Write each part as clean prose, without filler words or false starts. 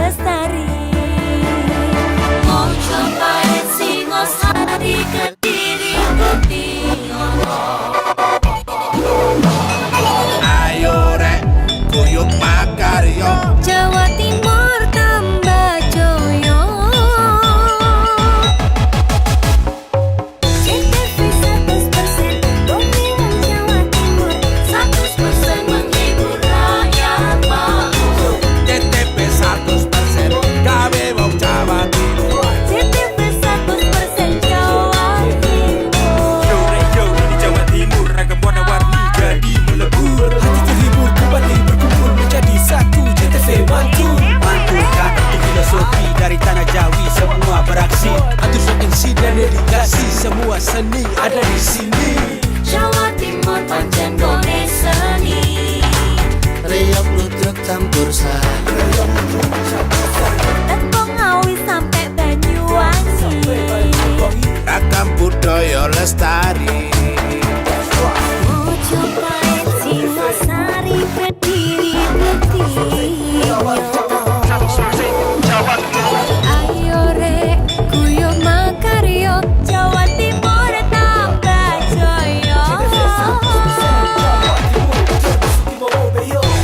Lestari. Mau cobain Singosari, Kediri, Kutiono. Ayo rek, kuyuk makaryo. Jawa Timur tambah joyo. CTV 100% Bumi Wong Jawa Timur, 100% menghibur rakyat makmur. CTP 100% gawe wong Jawa Timur. CTV 100% Jawa Timur. Yo di Jawa Timur ragam warna-warni jadi melebur. Hati terhibur kembali berkumpul menjadi satu. CTV mantu mantulkan untuk filosofi dari tanah Jawi semua beraksi. Atur MC dan dedikasi semua seni ada di sini. Jawa Timur pancen gone seni. Reyok ludruk campur sari. Tepung Ngawi sampai Banyuwangi. Ragam budaya lestari. Mau cobain Singosari, Kediri, Kutiono. Ayo rek, kuyuk makaryo. Jawa Timur tambah joyo.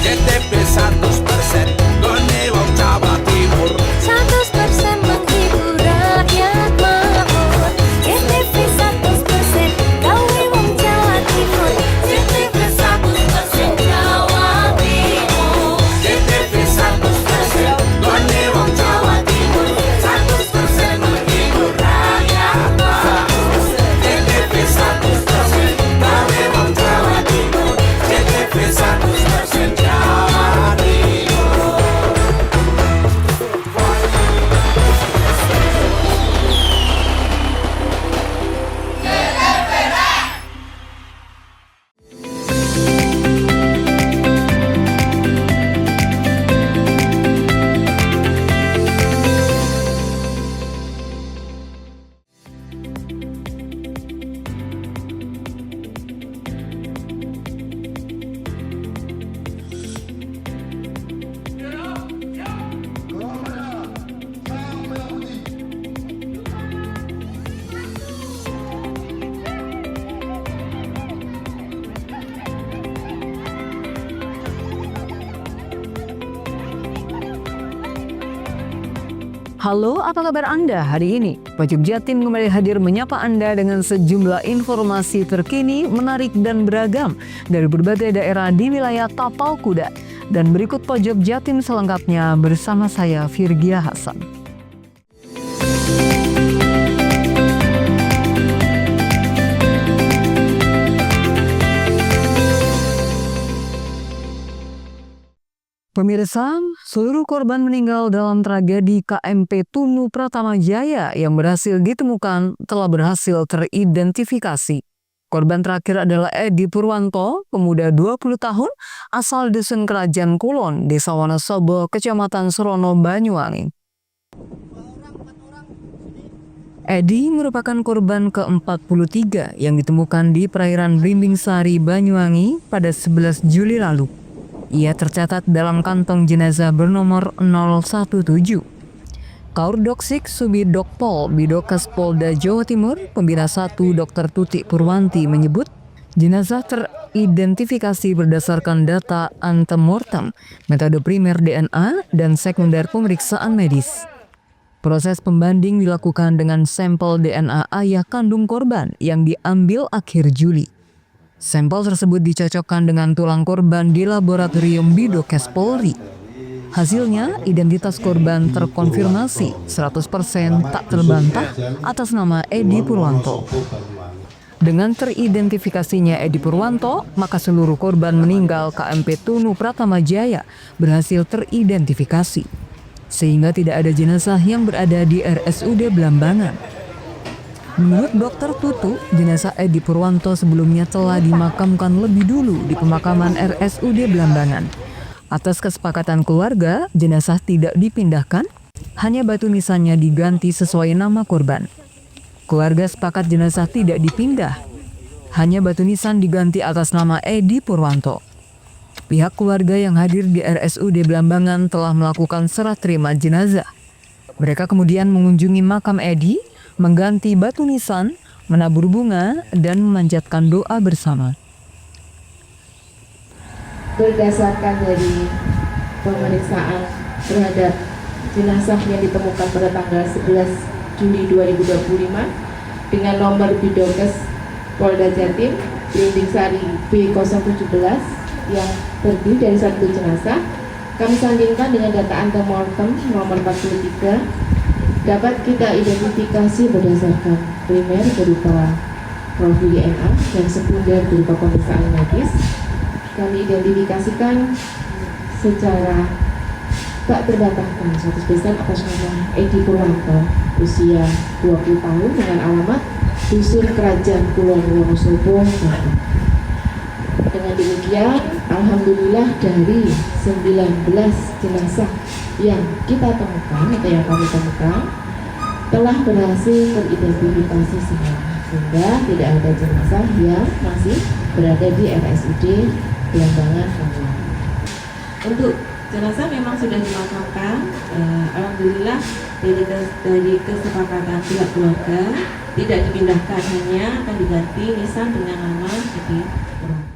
CTP 100% gone wong Jawa Timur. 100% menghibur rakyat makmur. CTV 100% gawe wong Jawa Timur. CTV 100% Jawa Timur. CTP 100% gone wong Jawa Timur. 100% menghibur rakyat makmur. CTP 100% gawe wong Jawa Timur. CTP 100% Jawa Timur. Halo, apa kabar Anda hari ini? Pojok Jatim kembali hadir menyapa Anda dengan sejumlah informasi terkini, menarik dan beragam dari berbagai daerah di wilayah Tapal Kuda. Dan berikut Pojok Jatim selengkapnya bersama saya Virgia Hasan. Pemirsa, seluruh korban meninggal dalam tragedi KMP Tunu Pratama Jaya yang berhasil ditemukan telah berhasil teridentifikasi. Korban terakhir adalah Edi Purwanto, pemuda 20 tahun, asal Dusun Kerajaan Kulon, Desa Wonosobo, Kecamatan Serono, Banyuwangi. Edi merupakan korban ke-43 yang ditemukan di perairan Blimbing Sari, Banyuwangi pada 11 Juli lalu. Ia tercatat dalam kantong jenazah bernomor 017. Kaurdoksik Subidokpol Bidokes Polda Jawa Timur, Pembina 1 Dr. Tutik Purwanti menyebut jenazah teridentifikasi berdasarkan data antemortem, metode primer DNA, dan sekunder pemeriksaan medis. Proses pembanding dilakukan dengan sampel DNA ayah kandung korban yang diambil akhir Juli. Sampel tersebut dicocokkan dengan tulang korban di laboratorium Bidokes Polri. Hasilnya, identitas korban terkonfirmasi 100% tak terbantah atas nama Edi Purwanto. Dengan teridentifikasinya Edi Purwanto, maka seluruh korban meninggal KMP Tunu Pratama Jaya berhasil teridentifikasi, sehingga tidak ada jenazah yang berada di RSUD Blambangan. Menurut Dr. Tutu, jenazah Edi Purwanto sebelumnya telah dimakamkan lebih dulu di pemakaman RSUD Blambangan. Atas kesepakatan keluarga, jenazah tidak dipindahkan, hanya batu nisannya diganti sesuai nama korban. Keluarga sepakat jenazah tidak dipindah, hanya batu nisan diganti atas nama Edi Purwanto. Pihak keluarga yang hadir di RSUD Belambangan telah melakukan serah terima jenazah. Mereka kemudian mengunjungi makam Edi, mengganti batu nisan, menabur bunga, dan memanjatkan doa bersama. Berdasarkan dari pemeriksaan terhadap jenazah yang ditemukan pada tanggal 11 Juli 2025 dengan nomor Bidokes Polda Jatim Belimbing Sari B017 yang terdiri dari satu jenazah, kami sandingkan dengan data antemortem nomor 43 dapat kita identifikasi berdasarkan primer berupa profil DNA dan sekunder berupa pemeriksaan medis. Kami identifikasikan secara tak terbataskan 100% atas nama Edi Purwanto, usia 20 tahun dengan alamat Dusun Kerajaan Kulon Wonosobo, Banten. Dengan demikian, alhamdulillah dari 19 jenazah yang kita temukan atau yang kami temukan telah berhasil teridentifikasi semua, sehingga tidak ada jenazah yang masih berada di RSUD Belambangan, Banyuwangi. Untuk jenazah memang sudah dimakamkan, alhamdulillah dari kesepakatan pihak keluarga tidak dipindahkan, hanya akan diganti nisan dengan nama Edi Purwanto.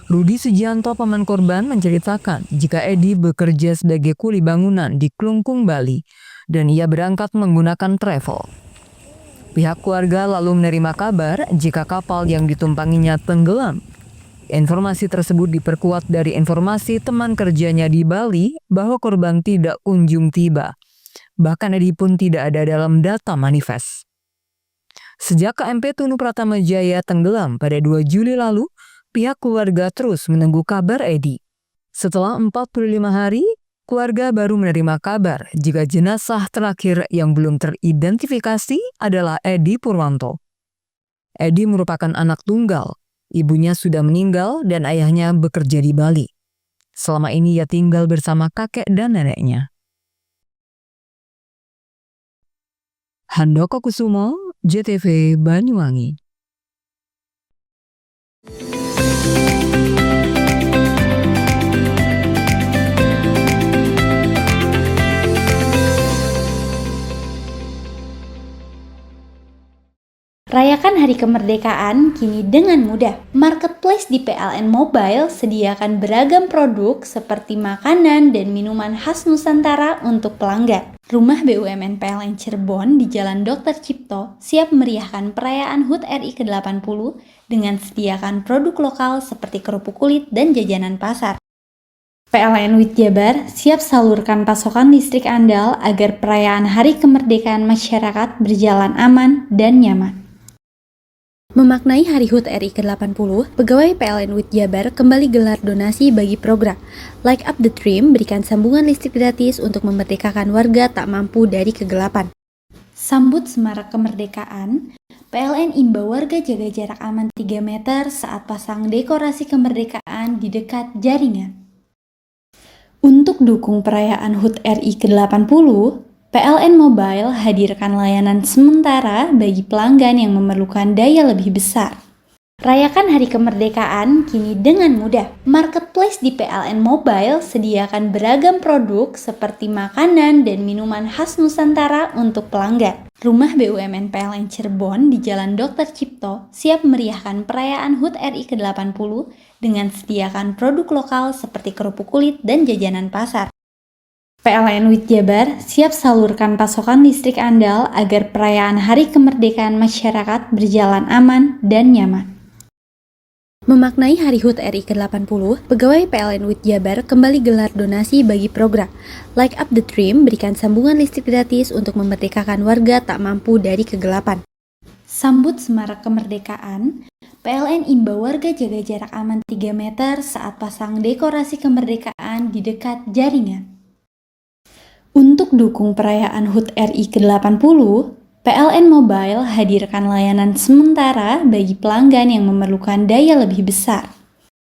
Rudi Sujianto, paman korban, menceritakan jika Edi bekerja sebagai kuli bangunan di Klungkung, Bali, dan ia berangkat menggunakan travel. Pihak keluarga lalu menerima kabar jika kapal yang ditumpanginya tenggelam. Informasi tersebut diperkuat dari informasi teman kerjanya di Bali bahwa korban tidak kunjung tiba. Bahkan Edi pun tidak ada dalam data manifest. Sejak KMP Tunu Pratama Jaya tenggelam pada 2 Juli lalu, pihak keluarga terus menunggu kabar Edi. Setelah 45 hari, keluarga baru menerima kabar jika jenazah terakhir yang belum teridentifikasi adalah Edi Purwanto. Edi merupakan anak tunggal. Ibunya sudah meninggal dan ayahnya bekerja di Bali. Selama ini ia tinggal bersama kakek dan neneknya. Handoko Kusumo, JTV Banyuwangi. Rayakan Hari Kemerdekaan kini dengan mudah. Marketplace di PLN Mobile sediakan beragam produk seperti makanan dan minuman khas Nusantara untuk pelanggan. Rumah BUMN PLN Cirebon di Jalan Dr. Cipto siap meriahkan perayaan HUT RI ke-80 dengan sediakan produk lokal seperti kerupuk kulit dan jajanan pasar. PLN WIT Jabar siap salurkan pasokan listrik andal agar perayaan Hari Kemerdekaan masyarakat berjalan aman dan nyaman. Memaknai Hari HUT RI ke-80, pegawai PLN WIT Jabar kembali gelar donasi bagi program Light Up the Dream, berikan sambungan listrik gratis untuk memerdekakan warga tak mampu dari kegelapan. Sambut Semarak Kemerdekaan, PLN imbau warga jaga jarak aman 3 meter saat pasang dekorasi kemerdekaan di dekat jaringan. Untuk dukung perayaan HUT RI ke-80, PLN Mobile hadirkan layanan sementara bagi pelanggan yang memerlukan daya lebih besar. Rayakan Hari Kemerdekaan kini dengan mudah. Marketplace di PLN Mobile sediakan beragam produk seperti makanan dan minuman khas Nusantara untuk pelanggan. Rumah BUMN PLN Cirebon di Jalan Dr. Cipto siap meriahkan perayaan HUT RI ke-80 dengan sediakan produk lokal seperti kerupuk kulit dan jajanan pasar. PLN WIT Jabar siap salurkan pasokan listrik andal agar perayaan Hari Kemerdekaan masyarakat berjalan aman dan nyaman. Memaknai Hari HUT RI ke-80, pegawai PLN WIT Jabar kembali gelar donasi bagi program Light Up the Dream, berikan sambungan listrik gratis untuk memerdekakan warga tak mampu dari kegelapan. Sambut Semarak Kemerdekaan, PLN imbau warga jaga jarak aman 3 meter saat pasang dekorasi kemerdekaan di dekat jaringan. Untuk dukung perayaan HUT RI ke-80, PLN Mobile hadirkan layanan sementara bagi pelanggan yang memerlukan daya lebih besar.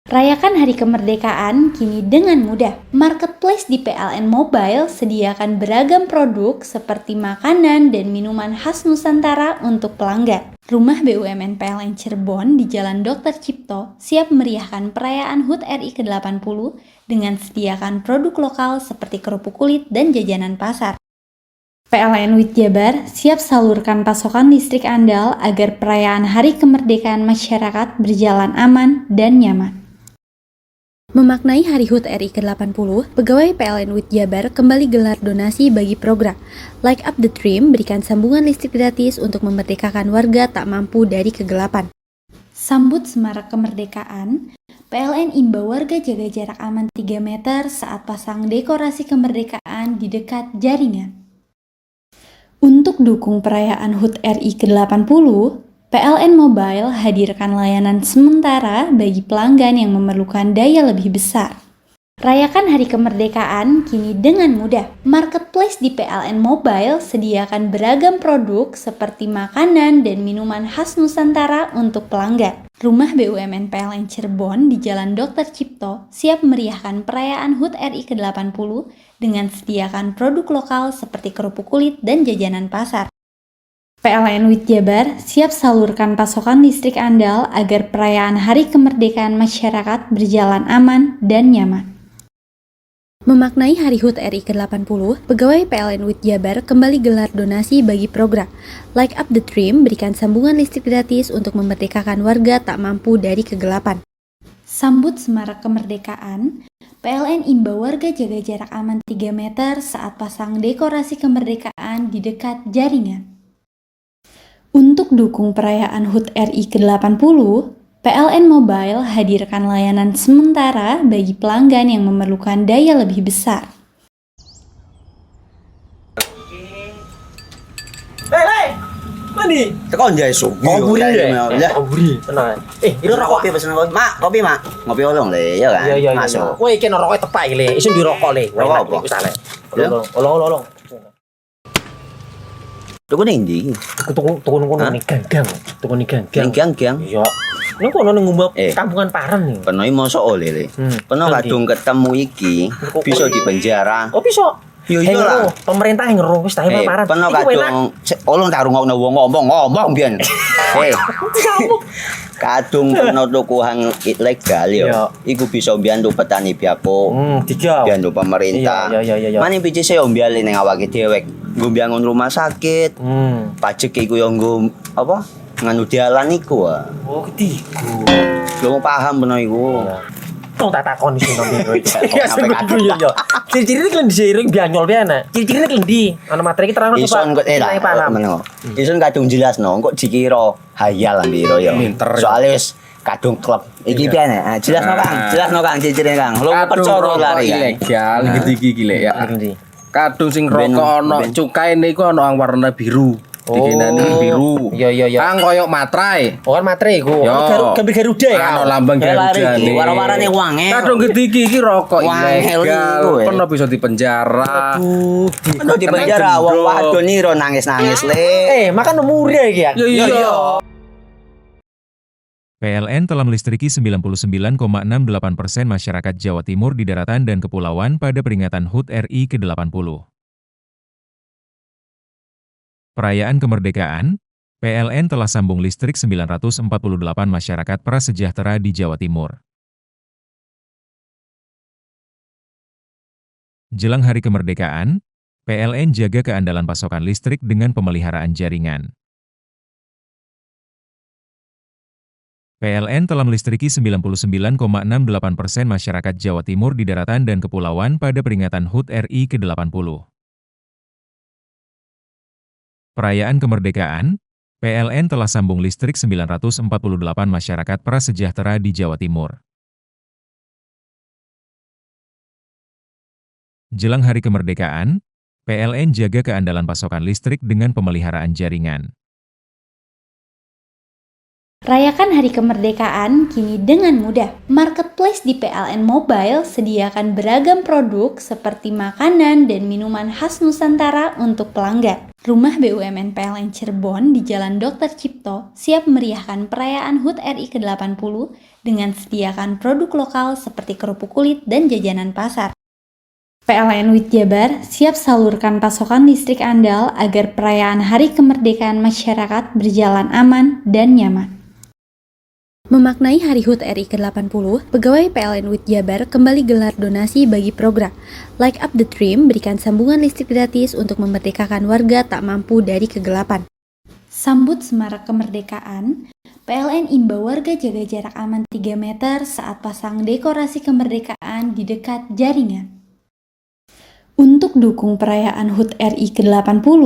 Rayakan Hari Kemerdekaan kini dengan mudah. Marketplace di PLN Mobile sediakan beragam produk seperti makanan dan minuman khas Nusantara untuk pelanggan. Rumah BUMN PLN Cirebon di Jalan Dr. Cipto siap meriahkan perayaan HUT RI ke-80 dengan sediakan produk lokal seperti kerupuk kulit dan jajanan pasar. PLN WIT Jabar siap salurkan pasokan listrik andal agar perayaan Hari Kemerdekaan masyarakat berjalan aman dan nyaman. Memaknai Hari HUT RI ke-80, pegawai PLN WIT Jabar kembali gelar donasi bagi program Light Up the Dream, berikan sambungan listrik gratis untuk memerdekakan warga tak mampu dari kegelapan. Sambut Semarak Kemerdekaan, PLN imbau warga jaga jarak aman 3 meter saat pasang dekorasi kemerdekaan di dekat jaringan. Untuk dukung perayaan HUT RI ke-80, PLN Mobile hadirkan layanan sementara bagi pelanggan yang memerlukan daya lebih besar. Rayakan Hari Kemerdekaan kini dengan mudah. Marketplace di PLN Mobile sediakan beragam produk seperti makanan dan minuman khas Nusantara untuk pelanggan. Rumah BUMN PLN Cirebon di Jalan Dr. Cipto siap meriahkan perayaan HUT RI ke-80 dengan sediakan produk lokal seperti kerupuk kulit dan jajanan pasar. PLN WIT Jabar siap salurkan pasokan listrik andal agar perayaan Hari Kemerdekaan masyarakat berjalan aman dan nyaman. Memaknai Hari HUT RI ke-80, pegawai PLN WIT Jabar kembali gelar donasi bagi program Light Up the Dream, berikan sambungan listrik gratis untuk memerdekakan warga tak mampu dari kegelapan. Sambut Semarak Kemerdekaan, PLN imbau warga jaga jarak aman 3 meter saat pasang dekorasi kemerdekaan di dekat jaringan. Untuk dukung perayaan HUT RI ke-80, PLN Mobile hadirkan layanan sementara bagi pelanggan yang memerlukan daya lebih besar. Mandi. Tekan jaya su. Ngoburi deh. Ya. Ngoburi. Tenang. Ini Rokok kopi pesen kopi. Mak, kopi, Mak. Ngopi olong le, ya kan? Iya. Masuk. Woi, kena rokoknya tepak iki le. Isun dirokok le. Rokok apa? Wis ale. Ya. Olong. Tuku ning ndi? Tuku ngono ning gang. Tuku ning gang. Ning gang. Iya. Nang kono ning ngumbat Eh. kampungan Paren nih. Peno iki mosok oleh le. Peno Nanti. kadung ketemu iki bisa dipenjara. Oh bisa. Yo iya lah. Pemerintah yang ngeru wis tahe Paren. Peno Iku enak. kadung olong tak rungokno wong ngomong biyen. Kadung peno tuku hang ilegal yo. Iya. Iku bisa mbiyantu petani biako. Tiga. Mbiyantu pemerintah. Iya. Mane pici saya mbiali ning awake dhewek. Nggo mbiyangun rumah sakit. Pajak iku yo nggo apa? Nganu dalan iku ah. Oh, ketiku. Lu paham peno iku. Tong tak takon di sini biro iki. Ya, sampai kadung. Iya. Ciri-ciri iki di seiring bianyol piye ana. Ciri-cirine iki ndi? Ana materi iki terang Ison kok lah meneng. Ison kadung jelasno kok dikira hayal biro ya. Soale wis kadung klub. Iki piye nek? Jelasno Kang ciri-cirine Kang. Lu percaya lari kan. Ilegal iki lek ya. Ndi? Kadung sing rokok ana cukaine iku ana warna biru. Dikenani biru. Iya. Kang koyo matrai. Oh kan materi iku. Yo. Gambar Garuda ya. Ana lambang Garuda nih. Wara-warane wange. Kadung iki rokok Wangel ilegal. iku, Pernah bisa dipenjara. Peno di penjara wong wadon iro nangis-nangis le. Makan umure iki ya. Iya. PLN telah melistriki 99,68% masyarakat Jawa Timur di daratan dan kepulauan pada peringatan HUT RI ke-80. Perayaan kemerdekaan, PLN telah sambung listrik 948 masyarakat prasejahtera di Jawa Timur. Jelang Hari Kemerdekaan, PLN jaga keandalan pasokan listrik dengan pemeliharaan jaringan. PLN telah melistriki 99,68% masyarakat Jawa Timur di daratan dan kepulauan pada peringatan HUT RI ke-80. Perayaan kemerdekaan, PLN telah sambung listrik 948 masyarakat prasejahtera di Jawa Timur. Jelang Hari Kemerdekaan, PLN jaga keandalan pasokan listrik dengan pemeliharaan jaringan. Rayakan Hari Kemerdekaan kini dengan mudah. Marketplace di PLN Mobile sediakan beragam produk seperti makanan dan minuman khas Nusantara untuk pelanggan. Rumah BUMN PLN Cirebon di Jalan Dr. Cipto siap meriahkan perayaan HUT RI ke-80 dengan sediakan produk lokal seperti kerupuk kulit dan jajanan pasar. PLN WIT Jabar siap salurkan pasokan listrik andal agar perayaan Hari Kemerdekaan Masyarakat berjalan aman dan nyaman. Memaknai Hari HUT RI ke-80, pegawai PLN WIT Jabar kembali gelar donasi bagi program Light Up the Dream, berikan sambungan listrik gratis untuk memerdekakan warga tak mampu dari kegelapan. Sambut Semarak Kemerdekaan, PLN imbau warga jaga jarak aman 3 meter saat pasang dekorasi kemerdekaan di dekat jaringan. Untuk dukung perayaan HUT RI ke-80,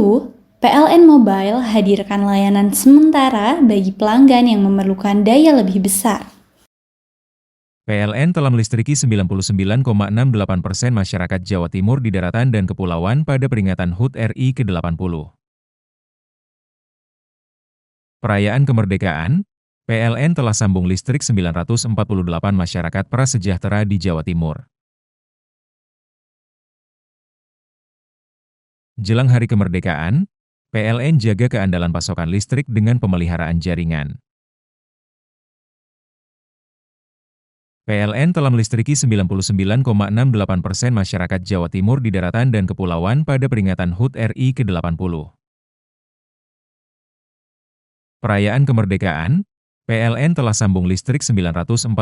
PLN Mobile hadirkan layanan sementara bagi pelanggan yang memerlukan daya lebih besar. PLN telah melistriki 99,68% masyarakat Jawa Timur di daratan dan kepulauan pada peringatan HUT RI ke-80. Perayaan kemerdekaan, PLN telah sambung listrik 948 masyarakat prasejahtera di Jawa Timur. Jelang Hari Kemerdekaan, PLN jaga keandalan pasokan listrik dengan pemeliharaan jaringan. PLN telah melistriki 99,68% masyarakat Jawa Timur di daratan dan kepulauan pada peringatan HUT RI ke-80. Perayaan kemerdekaan, PLN telah sambung listrik 948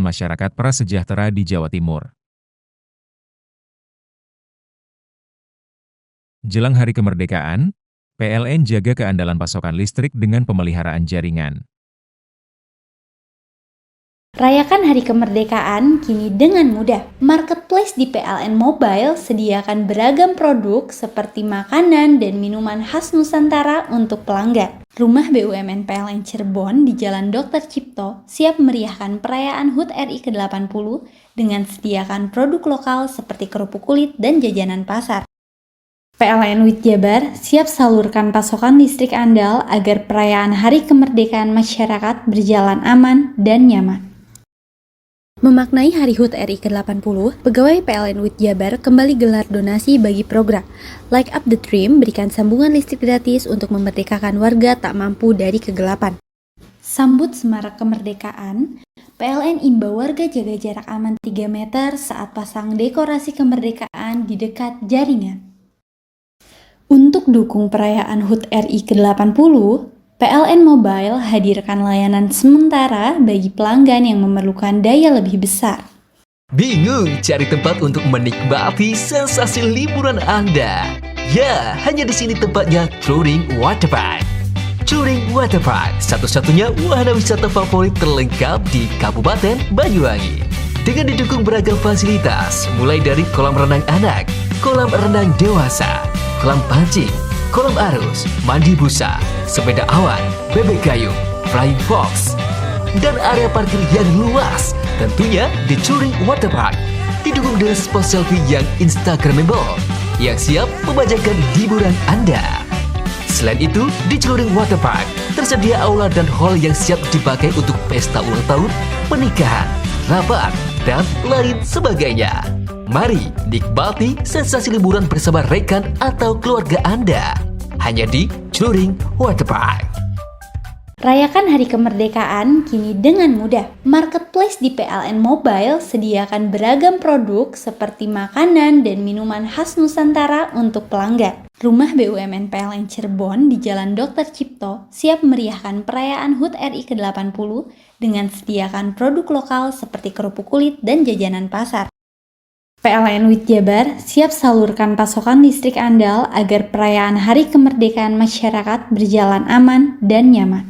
masyarakat prasejahtera di Jawa Timur. Jelang Hari Kemerdekaan, PLN jaga keandalan pasokan listrik dengan pemeliharaan jaringan. Rayakan Hari Kemerdekaan kini dengan mudah. Marketplace di PLN Mobile sediakan beragam produk seperti makanan dan minuman khas Nusantara untuk pelanggan. Rumah BUMN PLN Cirebon di Jalan Dr. Cipto siap meriahkan perayaan HUT RI ke-80 dengan sediakan produk lokal seperti kerupuk kulit dan jajanan pasar. PLN WIT Jabar siap salurkan pasokan listrik andal agar perayaan Hari Kemerdekaan Masyarakat berjalan aman dan nyaman. Memaknai Hari HUT RI ke-80, pegawai PLN WIT Jabar kembali gelar donasi bagi program Light Up the Dream, berikan sambungan listrik gratis untuk memerdekakan warga tak mampu dari kegelapan. Sambut Semarak Kemerdekaan, PLN imbau warga jaga jarak aman 3 meter saat pasang dekorasi kemerdekaan di dekat jaringan. Untuk dukung perayaan HUT RI ke-80, PLN Mobile hadirkan layanan sementara bagi pelanggan yang memerlukan daya lebih besar. Bingung cari tempat untuk menikmati sensasi liburan Anda? Ya, hanya di sini tempatnya Touring Waterpark. Touring Waterpark, satu-satunya wahana wisata favorit terlengkap di Kabupaten Banyuwangi. Dengan didukung beragam fasilitas, mulai dari kolam renang anak, kolam renang dewasa, kolam pancing, kolam arus, mandi busa, sepeda awan, bebek kayu, flying fox, dan area parkir yang luas. Tentunya di Touring Waterpark didukung dengan spot selfie yang instagramable yang siap membajakan liburan Anda. Selain itu, di Touring Waterpark tersedia aula dan hall yang siap dipakai untuk pesta ulang tahun, pernikahan, rapat, dan lain sebagainya. Mari nikmati sensasi liburan bersama rekan atau keluarga Anda. Hanya di Touring Waterpark. Rayakan Hari Kemerdekaan kini dengan mudah. Marketplace di PLN Mobile sediakan beragam produk seperti makanan dan minuman khas Nusantara untuk pelanggan. Rumah BUMN PLN Cirebon di Jalan Dr. Cipto siap meriahkan perayaan HUT RI ke-80 dengan sediakan produk lokal seperti kerupuk kulit dan jajanan pasar. PLN WIT Jabar siap salurkan pasokan listrik andal agar perayaan Hari Kemerdekaan Masyarakat berjalan aman dan nyaman.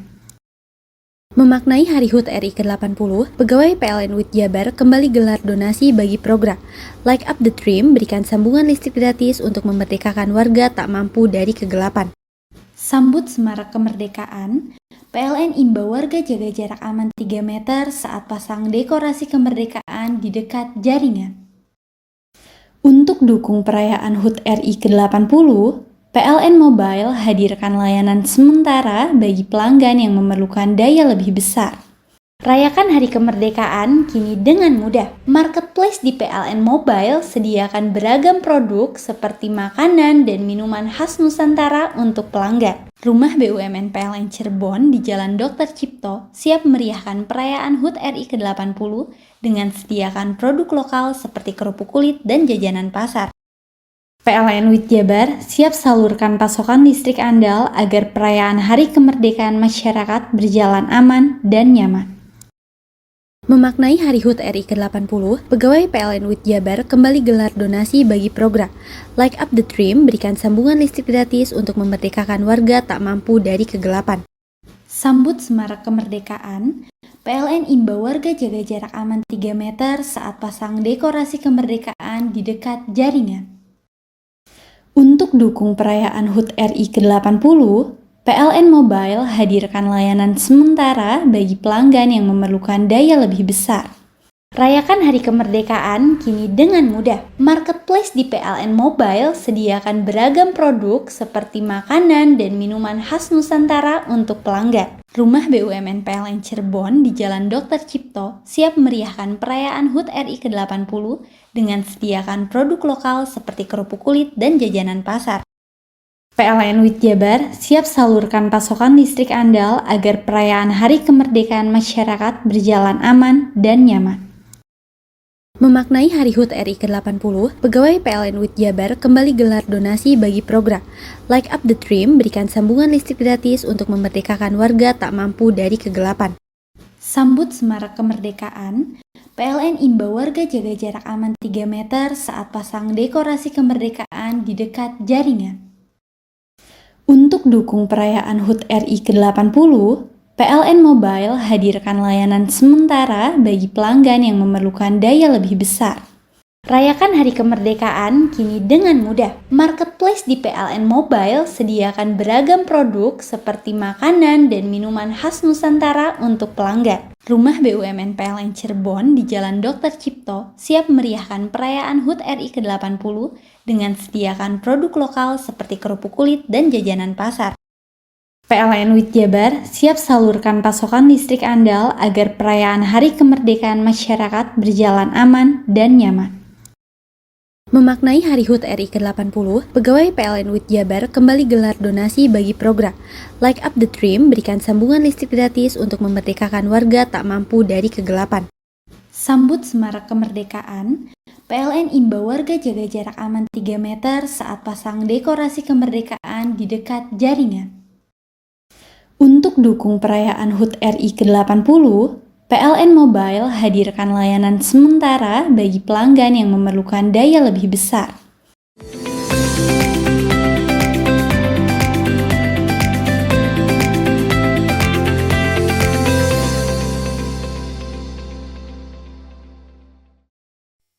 Memaknai Hari HUT RI ke-80, pegawai PLN WIT Jabar kembali gelar donasi bagi program Light Up the Dream, berikan sambungan listrik gratis untuk memerdekakan warga tak mampu dari kegelapan. Sambut Semarak Kemerdekaan, PLN imbau warga jaga jarak aman 3 meter saat pasang dekorasi kemerdekaan di dekat jaringan. Untuk dukung perayaan HUT RI ke-80, PLN Mobile hadirkan layanan sementara bagi pelanggan yang memerlukan daya lebih besar. Rayakan Hari Kemerdekaan kini dengan mudah. Marketplace di PLN Mobile sediakan beragam produk seperti makanan dan minuman khas Nusantara untuk pelanggan. Rumah BUMN PLN Cirebon di Jalan Dr. Cipto siap meriahkan perayaan HUT RI ke-80 dengan sediakan produk lokal seperti kerupuk kulit dan jajanan pasar. PLN WIT Jabar siap salurkan pasokan listrik andal agar perayaan Hari Kemerdekaan masyarakat berjalan aman dan nyaman. Memaknai Hari HUT RI ke-80, pegawai PLN WIT Jabar kembali gelar donasi bagi program Light Up the Dream, berikan sambungan listrik gratis untuk memerdekakan warga tak mampu dari kegelapan. Sambut Semarak Kemerdekaan, PLN imbau warga jaga jarak aman 3 meter saat pasang dekorasi kemerdekaan di dekat jaringan. Untuk dukung perayaan HUT RI ke-80, PLN Mobile hadirkan layanan sementara bagi pelanggan yang memerlukan daya lebih besar. Rayakan Hari Kemerdekaan kini dengan mudah. Marketplace di PLN Mobile sediakan beragam produk seperti makanan dan minuman khas Nusantara untuk pelanggan. Rumah BUMN PLN Cirebon di Jalan Dr. Cipto siap meriahkan perayaan HUT RI ke-80 dengan sediakan produk lokal seperti kerupuk kulit dan jajanan pasar. PLN WIT Jabar siap salurkan pasokan listrik andal agar perayaan Hari Kemerdekaan masyarakat berjalan aman dan nyaman. Memaknai Hari HUT RI ke-80, pegawai PLN WIT Jabar kembali gelar donasi bagi program Light Up the Dream, berikan sambungan listrik gratis untuk memerdekakan warga tak mampu dari kegelapan. Sambut Semarak Kemerdekaan, PLN imbau warga jaga jarak aman 3 meter saat pasang dekorasi kemerdekaan di dekat jaringan. Untuk dukung perayaan HUT RI ke-80, PLN Mobile hadirkan layanan sementara bagi pelanggan yang memerlukan daya lebih besar. Rayakan Hari Kemerdekaan kini dengan mudah. Marketplace di PLN Mobile sediakan beragam produk seperti makanan dan minuman khas Nusantara untuk pelanggan. Rumah BUMN PLN Cirebon di Jalan Dr. Cipto siap meriahkan perayaan HUT RI ke-80 dengan sediakan produk lokal seperti kerupuk kulit dan jajanan pasar. PLN WIT Jabar siap salurkan pasokan listrik andal agar perayaan Hari Kemerdekaan masyarakat berjalan aman dan nyaman. Memaknai Hari HUT RI ke-80, pegawai PLN WIT Jabar kembali gelar donasi bagi program Light Up the Dream, berikan sambungan listrik gratis untuk memerdekakan warga tak mampu dari kegelapan. Sambut Semarak Kemerdekaan, PLN imbau warga jaga jarak aman 3 meter saat pasang dekorasi kemerdekaan di dekat jaringan. Untuk dukung perayaan HUT RI ke-80, PLN Mobile hadirkan layanan sementara bagi pelanggan yang memerlukan daya lebih besar.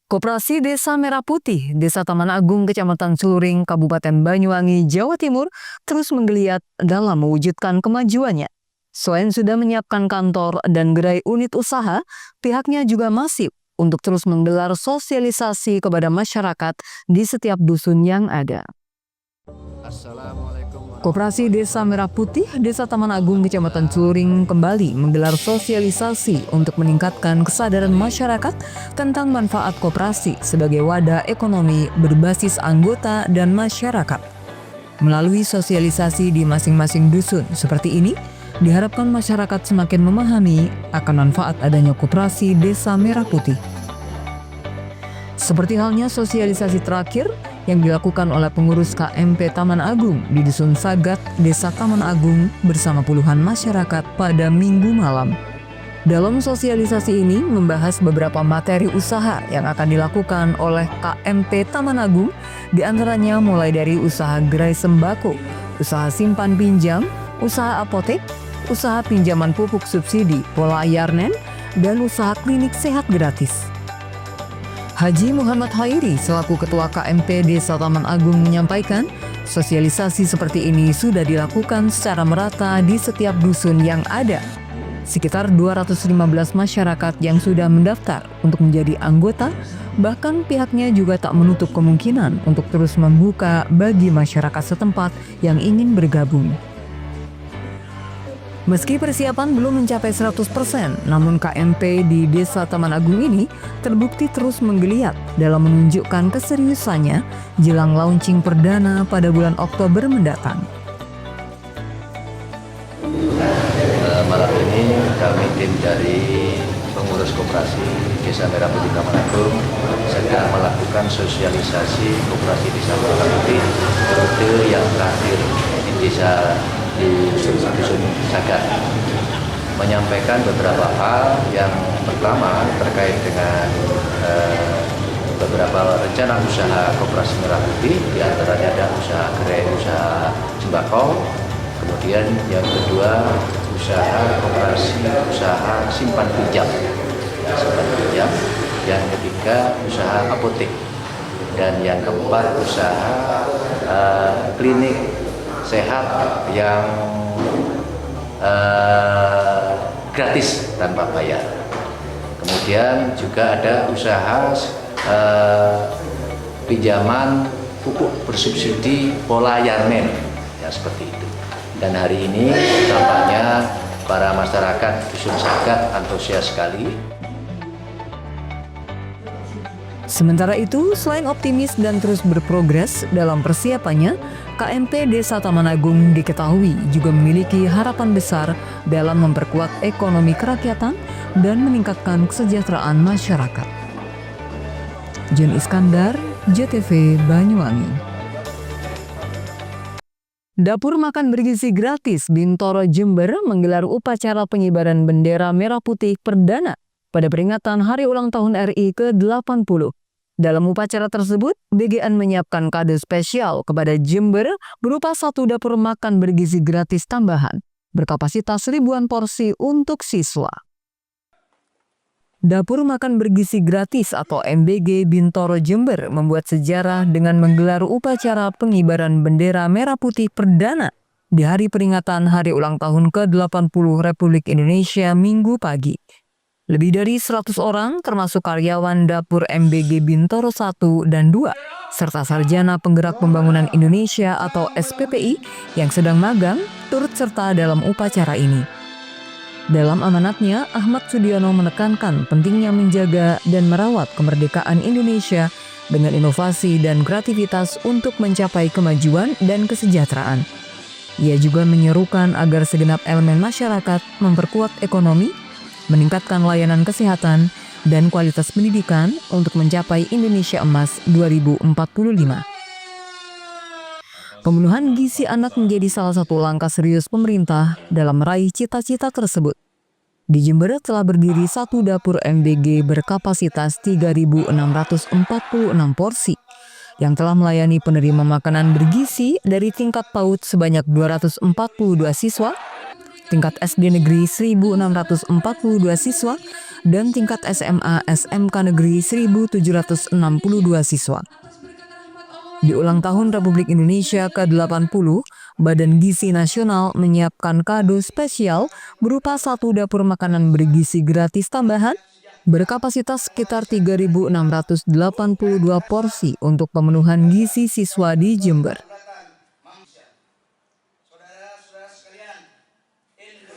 Koperasi Desa Merah Putih, Desa Taman Agung, Kecamatan Celuring, Kabupaten Banyuwangi, Jawa Timur, terus menggeliat dalam mewujudkan kemajuannya. Selain sudah menyiapkan kantor dan gerai unit usaha, pihaknya juga masif untuk terus menggelar sosialisasi kepada masyarakat di setiap dusun yang ada. Koperasi Desa Merah Putih, Desa Taman Agung, Kecamatan Celuring kembali menggelar sosialisasi untuk meningkatkan kesadaran masyarakat tentang manfaat koperasi sebagai wadah ekonomi berbasis anggota dan masyarakat. Melalui sosialisasi di masing-masing dusun seperti ini, diharapkan masyarakat semakin memahami akan manfaat adanya koperasi Desa Merah Putih. Seperti halnya sosialisasi terakhir yang dilakukan oleh pengurus KMP Taman Agung di Dusun Sagat, Desa Taman Agung bersama puluhan masyarakat pada Minggu malam. Dalam sosialisasi ini membahas beberapa materi usaha yang akan dilakukan oleh KMP Taman Agung, diantaranya mulai dari usaha gerai sembako, usaha simpan pinjam, usaha apotek, usaha pinjaman pupuk subsidi pola Yarnen, dan usaha klinik sehat gratis. Haji Muhammad Hairi selaku Ketua KMP Desa Taman Agung menyampaikan, sosialisasi seperti ini sudah dilakukan secara merata di setiap dusun yang ada. Sekitar 215 masyarakat yang sudah mendaftar untuk menjadi anggota, bahkan pihaknya juga tak menutup kemungkinan untuk terus membuka bagi masyarakat setempat yang ingin bergabung. Meski persiapan belum mencapai 100%, namun KMP di Desa Taman Agung ini terbukti terus menggeliat dalam menunjukkan keseriusannya jelang launching perdana pada bulan Oktober mendatang. Malam ini kami tim dari pengurus koperasi Desa Merah Putih Taman Agung sedang melakukan sosialisasi koperasi Desa Merah Putih rute yang terakhir di desa di Dusun Sagat, menyampaikan beberapa hal. Yang pertama terkait dengan beberapa rencana usaha koperasi Merah Putih, diantaranya ada usaha gerai, usaha sembako, kemudian yang kedua usaha koperasi, usaha simpan pinjam, yang ketiga usaha apotek, dan yang keempat usaha klinik sehat yang gratis tanpa bayar. Kemudian juga ada usaha pinjaman pupuk bersubsidi pola Yarmen, ya seperti itu. Dan hari ini tampaknya para masyarakat Dusun Sagat antusias sekali. Sementara itu, selain optimis dan terus berprogres dalam persiapannya, KMP Desa Taman Agung diketahui juga memiliki harapan besar dalam memperkuat ekonomi kerakyatan dan meningkatkan kesejahteraan masyarakat. Jon Iskandar, JTV Banyuwangi. Dapur makan bergizi gratis Bintoro Jember menggelar upacara pengibaran bendera merah putih perdana pada peringatan Hari Ulang Tahun RI ke-80. Dalam upacara tersebut, BGN menyiapkan kado spesial kepada Jember berupa 1 dapur makan bergizi gratis tambahan, berkapasitas ribuan porsi untuk siswa. Dapur makan bergizi gratis atau MBG Bintoro Jember membuat sejarah dengan menggelar upacara pengibaran bendera merah putih perdana di hari peringatan Hari Ulang Tahun ke-80 Republik Indonesia Minggu pagi. Lebih dari 100 orang termasuk karyawan dapur MBG Bintoro 1 dan 2, serta sarjana penggerak pembangunan Indonesia atau SPPI yang sedang magang turut serta dalam upacara ini. Dalam amanatnya, Ahmad Sudiono menekankan pentingnya menjaga dan merawat kemerdekaan Indonesia dengan inovasi dan kreativitas untuk mencapai kemajuan dan kesejahteraan. Ia juga menyerukan agar segenap elemen masyarakat memperkuat ekonomi, meningkatkan layanan kesehatan, dan kualitas pendidikan untuk mencapai Indonesia Emas 2045. Pemenuhan gizi anak menjadi salah satu langkah serius pemerintah dalam meraih cita-cita tersebut. Di Jember telah berdiri 1 dapur MBG berkapasitas 3.646 porsi yang telah melayani penerima makanan bergizi dari tingkat PAUD sebanyak 242 siswa, tingkat SD negeri 1.642 siswa, dan tingkat SMA SMK negeri 1.762 siswa. Di ulang tahun Republik Indonesia ke-80, Badan Gizi Nasional menyiapkan kado spesial berupa 1 dapur makanan bergizi gratis tambahan berkapasitas sekitar 3.682 porsi untuk pemenuhan gizi siswa di Jember.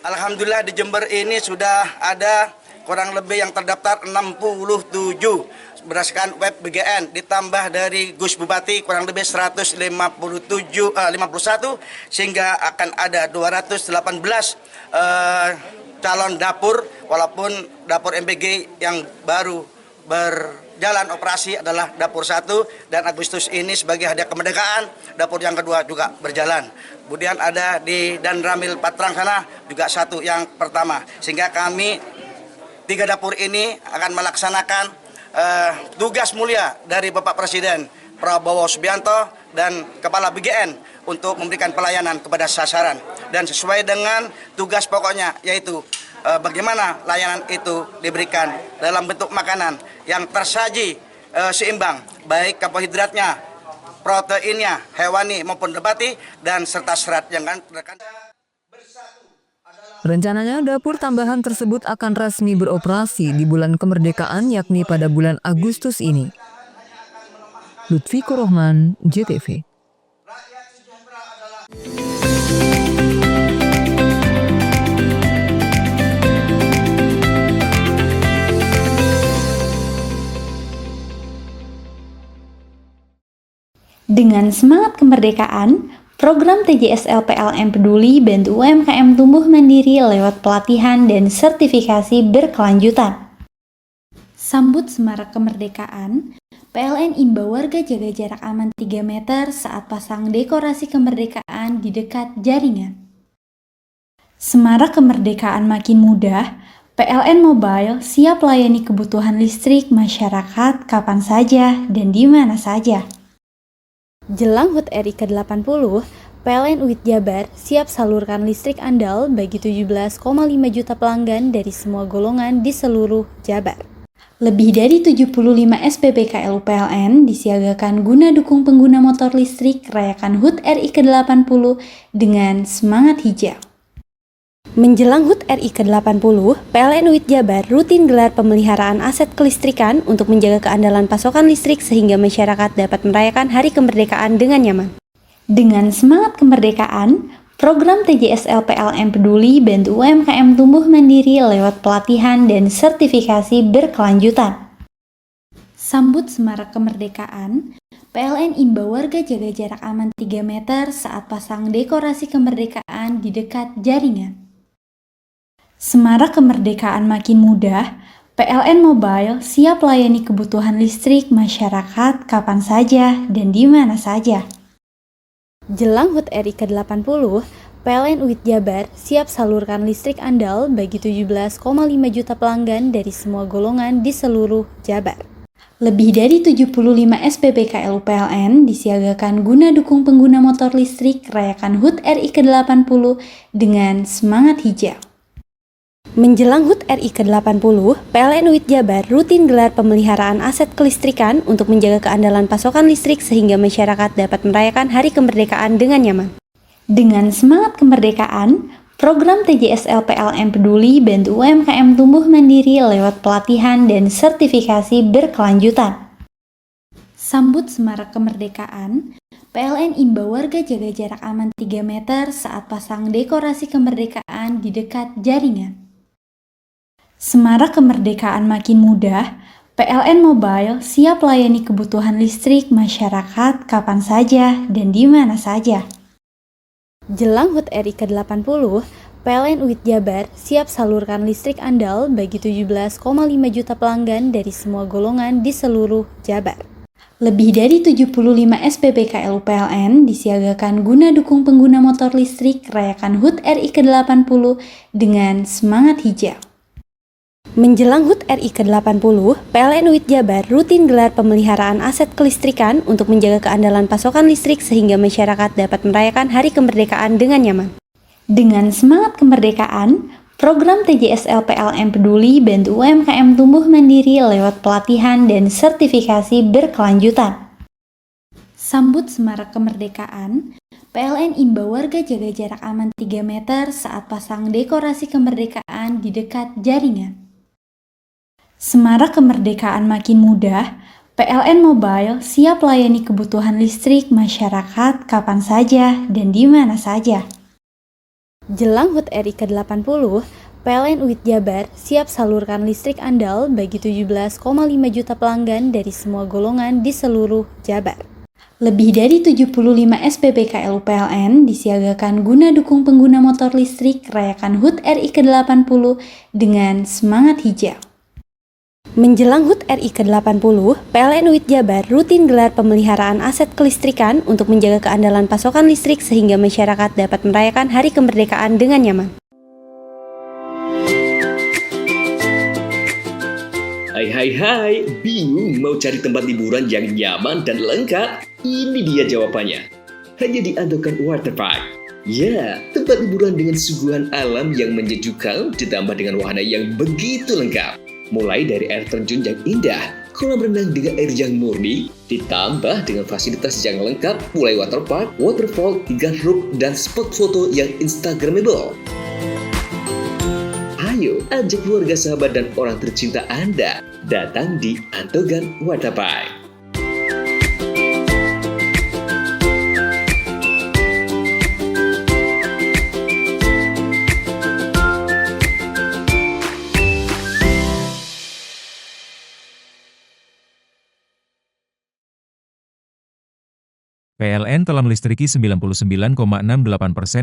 Alhamdulillah di Jember ini sudah ada kurang lebih yang terdaftar 67 berdasarkan web BGN, ditambah dari Gus Bupati kurang lebih 51 sehingga akan ada 218 calon dapur, walaupun dapur MBG yang baru berjalan operasi adalah dapur 1 dan Agustus ini sebagai hadiah kemerdekaan dapur yang kedua juga berjalan. Kemudian ada di Dan Ramil Patrang sana juga 1 yang pertama, sehingga kami 3 dapur ini akan melaksanakan tugas mulia dari Bapak Presiden Prabowo Subianto dan Kepala BGN untuk memberikan pelayanan kepada sasaran dan sesuai dengan tugas pokoknya, yaitu bagaimana layanan itu diberikan dalam bentuk makanan yang tersaji seimbang, baik karbohidratnya, proteinnya, hewani maupun nabati, dan serta serat yang kan. Rencananya dapur tambahan tersebut akan resmi beroperasi di bulan kemerdekaan, yakni pada bulan Agustus ini. Lutfi Kurohman, JTV. Dengan semangat kemerdekaan, program TJSL PLN Peduli bantu UMKM tumbuh mandiri lewat pelatihan dan sertifikasi berkelanjutan. Sambut semarak kemerdekaan, PLN imbau warga jaga jarak aman 3 meter saat pasang dekorasi kemerdekaan di dekat jaringan. Semarak kemerdekaan makin mudah, PLN Mobile siap layani kebutuhan listrik masyarakat kapan saja dan di mana saja. Jelang HUT RI ke-80, PLN UIT Jabar siap salurkan listrik andal bagi 17,5 juta pelanggan dari semua golongan di seluruh Jabar. Lebih dari 75 SPBKL PLN disiagakan guna dukung pengguna motor listrik rayakan HUT RI ke-80 dengan semangat hijau. Menjelang HUT RI ke-80, PLN UIT Jabar rutin gelar pemeliharaan aset kelistrikan untuk menjaga keandalan pasokan listrik sehingga masyarakat dapat merayakan Hari Kemerdekaan dengan nyaman. Dengan semangat kemerdekaan, program TJSL PLN Peduli bantu UMKM tumbuh mandiri lewat pelatihan dan sertifikasi berkelanjutan. Sambut semarak kemerdekaan, PLN imbau warga jaga jarak aman 3 meter saat pasang dekorasi kemerdekaan di dekat jaringan. Semarak kemerdekaan makin mudah, PLN Mobile siap layani kebutuhan listrik masyarakat kapan saja dan di mana saja. Jelang HUT RI ke-80, PLN UIT Jabar siap salurkan listrik andal bagi 17,5 juta pelanggan dari semua golongan di seluruh Jabar. Lebih dari 75 SPBKL PLN disiagakan guna dukung pengguna motor listrik rayakan HUT RI ke-80 dengan semangat hijau. Menjelang HUT RI ke-80, PLN UIT Jabar rutin gelar pemeliharaan aset kelistrikan untuk menjaga keandalan pasokan listrik sehingga masyarakat dapat merayakan Hari Kemerdekaan dengan nyaman. Dengan semangat kemerdekaan, program TJSL PLN Peduli bantu UMKM tumbuh mandiri lewat pelatihan dan sertifikasi berkelanjutan. Sambut semarak kemerdekaan, PLN imbau warga jaga jarak aman 3 meter saat pasang dekorasi kemerdekaan di dekat jaringan. Semarak kemerdekaan makin mudah, PLN Mobile siap layani kebutuhan listrik masyarakat kapan saja dan di mana saja. Jelang HUT RI ke-80, PLN UIT Jabar siap salurkan listrik andal bagi 17,5 juta pelanggan dari semua golongan di seluruh Jabar. Lebih dari 75 SPBKL PLN disiagakan guna dukung pengguna motor listrik rayakan HUT RI ke-80 dengan semangat hijau. Menjelang HUT RI ke-80, PLN UIT Jabar rutin gelar pemeliharaan aset kelistrikan untuk menjaga keandalan pasokan listrik sehingga masyarakat dapat merayakan Hari Kemerdekaan dengan nyaman. Dengan semangat kemerdekaan, program TJSL PLN Peduli bantu UMKM tumbuh mandiri lewat pelatihan dan sertifikasi berkelanjutan. Sambut semarak kemerdekaan, PLN imbau warga jaga jarak aman 3 meter saat pasang dekorasi kemerdekaan di dekat jaringan. Semarak kemerdekaan makin mudah, PLN Mobile siap layani kebutuhan listrik masyarakat kapan saja dan di mana saja. Jelang HUT RI ke-80, PLN UIT Jabar siap salurkan listrik andal bagi 17,5 juta pelanggan dari semua golongan di seluruh Jabar. Lebih dari 75 SPBKL PLN disiagakan guna dukung pengguna motor listrik rayakan HUT RI ke-80 dengan semangat hijau. Menjelang HUT RI ke-80, PLN UIT Jabar rutin gelar pemeliharaan aset kelistrikan untuk menjaga keandalan pasokan listrik sehingga masyarakat dapat merayakan Hari Kemerdekaan dengan nyaman. Hai, bingung mau cari tempat liburan yang nyaman dan lengkap? Ini dia jawabannya. Hanya di Andokan Waterpark. Ya, tempat liburan dengan suguhan alam yang menyejukkan ditambah dengan wahana yang begitu lengkap. Mulai dari air terjun yang indah, kolam renang dengan air yang murni, ditambah dengan fasilitas yang lengkap mulai waterpark, waterfall, hingga roof dan spot foto yang instagramable. Ayo, ajak keluarga, sahabat, dan orang tercinta Anda datang di Andokan Waterpark. PLN telah melistriki 99,68%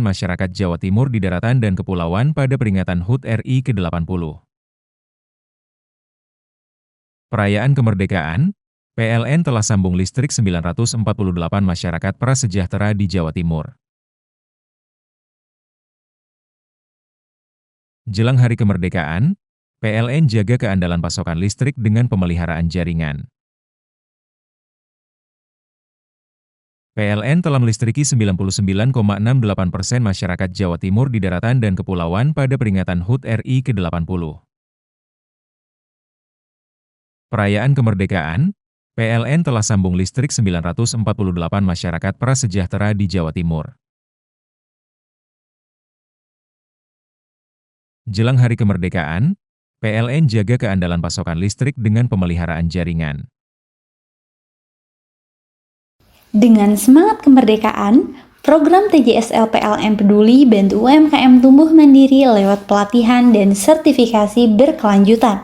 masyarakat Jawa Timur di daratan dan kepulauan pada peringatan HUT RI ke-80. Perayaan kemerdekaan, PLN telah sambung listrik 948 masyarakat prasejahtera di Jawa Timur. Jelang hari kemerdekaan, PLN jaga keandalan pasokan listrik dengan pemeliharaan jaringan. PLN telah melistriki 99,68% masyarakat Jawa Timur di daratan dan kepulauan pada peringatan HUT RI ke-80. Perayaan kemerdekaan, PLN telah sambung listrik 948 masyarakat prasejahtera di Jawa Timur. Jelang hari kemerdekaan, PLN jaga keandalan pasokan listrik dengan pemeliharaan jaringan. Dengan semangat kemerdekaan, program TJSL PLN Peduli bantu UMKM tumbuh mandiri lewat pelatihan dan sertifikasi berkelanjutan.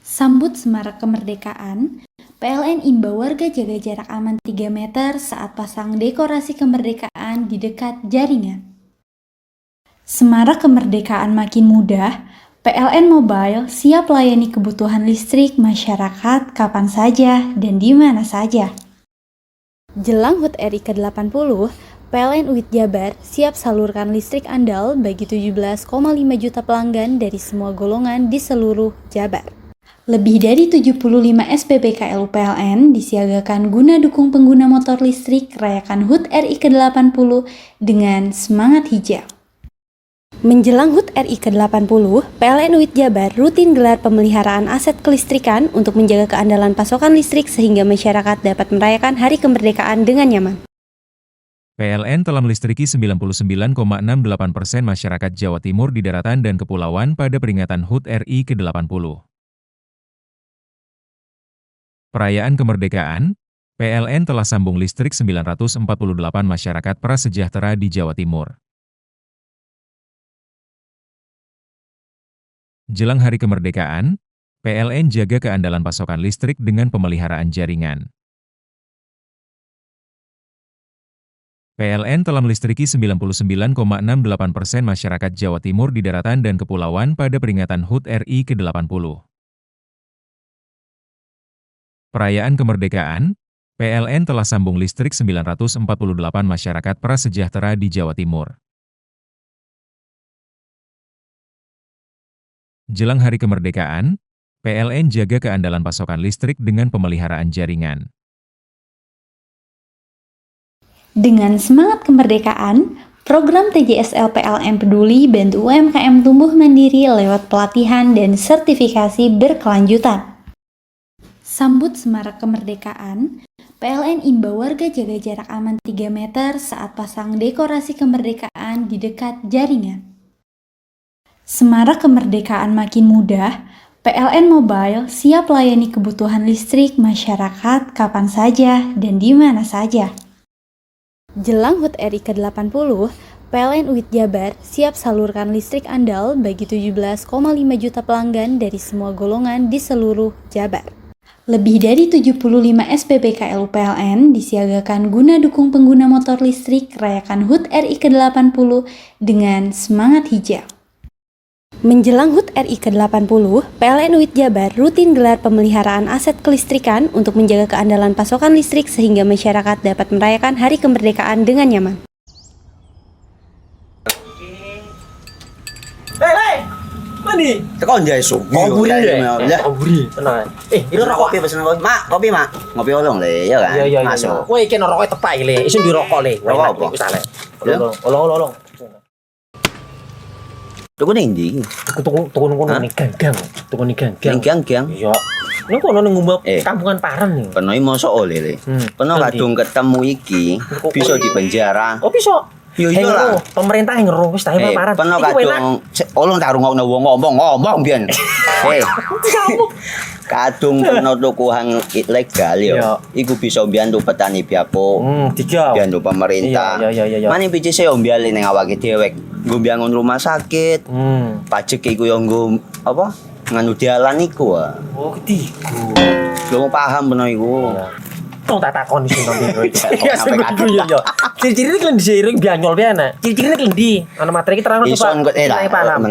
Sambut semarak kemerdekaan, PLN imbau warga jaga jarak aman 3 meter saat pasang dekorasi kemerdekaan di dekat jaringan. Semarak kemerdekaan makin mudah, PLN Mobile siap layani kebutuhan listrik masyarakat kapan saja dan di mana saja. Jelang HUT RI ke-80, PLN UIT Jabar siap salurkan listrik andal bagi 17,5 juta pelanggan dari semua golongan di seluruh Jabar. Lebih dari 75 SPBKL PLN disiagakan guna dukung pengguna motor listrik rayakan HUT RI ke-80 dengan semangat hijau. Menjelang HUT RI ke-80, PLN UIT Jabar rutin gelar pemeliharaan aset kelistrikan untuk menjaga keandalan pasokan listrik sehingga masyarakat dapat merayakan Hari Kemerdekaan dengan nyaman. PLN telah melistriki 99,68% masyarakat Jawa Timur di daratan dan kepulauan pada peringatan HUT RI ke-80. Perayaan kemerdekaan, PLN telah sambung listrik 948 masyarakat prasejahtera di Jawa Timur. Jelang hari kemerdekaan, PLN jaga keandalan pasokan listrik dengan pemeliharaan jaringan. PLN telah melistriki 99,68% masyarakat Jawa Timur di daratan dan kepulauan pada peringatan HUT RI ke-80. Perayaan kemerdekaan, PLN telah sambung listrik 948 masyarakat prasejahtera di Jawa Timur. Jelang hari kemerdekaan, PLN jaga keandalan pasokan listrik dengan pemeliharaan jaringan. Dengan semangat kemerdekaan, program TJSL PLN Peduli bantu UMKM tumbuh mandiri lewat pelatihan dan sertifikasi berkelanjutan. Sambut semarak kemerdekaan, PLN imbau warga jaga jarak aman 3 meter saat pasang dekorasi kemerdekaan di dekat jaringan. Semarak kemerdekaan makin mudah, PLN Mobile siap layani kebutuhan listrik masyarakat kapan saja dan di mana saja. Jelang HUT RI ke-80, PLN UIT Jabar siap salurkan listrik andal bagi 17,5 juta pelanggan dari semua golongan di seluruh Jabar. Lebih dari 75 SPBKL PLN disiagakan guna dukung pengguna motor listrik rayakan HUT RI ke-80 dengan semangat hijau. Menjelang HUT RI ke-80, PLN UIT Jabar rutin gelar pemeliharaan aset kelistrikan untuk menjaga keandalan pasokan listrik sehingga masyarakat dapat merayakan Hari Kemerdekaan dengan nyaman. Hei, mandi. Tekan jaya su. Koburi ya. Koburi. Tenang. Ini rokok. Kopi pesen kopi. Mak, kopi mak. Ngopi olong le, ya kan? Iya. Masuk. Woi, kena rokoknya tepak le. Isun dirokok le. Rokok apa? Wis ale. Olong. Tuku ning ndi? Tuku ning ganggang. Tuku ning ganggang. Ning gang-gang. Iya. Ning kono ning ngumbah kampungan Paren nih. Peno mosok oleh le. Peno kadung ketemu iki bisa dipenjara. Oh, bisa. Yo iya lah. Pemerintah yang ngeru wis tahe Paren. Peno kadung olong tak rungokno wong ngomong biyen. Kadung peno tuku hang ilegal yo. Iku bisa mbiyantu petani biapo. Tiga. Mbiyantu pemerintah. Iya. Mane pici se ombyale ning awake dhewe. Nggo mbiyangun rumah sakit. Pajak iku yo nggo apa? Nganu dalan iku. Oh, ketiku. Lu paham peno iku. dong tak takon sing nang biro iki. Ya Sampai kaget, yo yo. Ciri-ciri klendi seiring bianyol piye Ciri-cirine klendi. Ana materi iki terang Ison kok Nilai paham.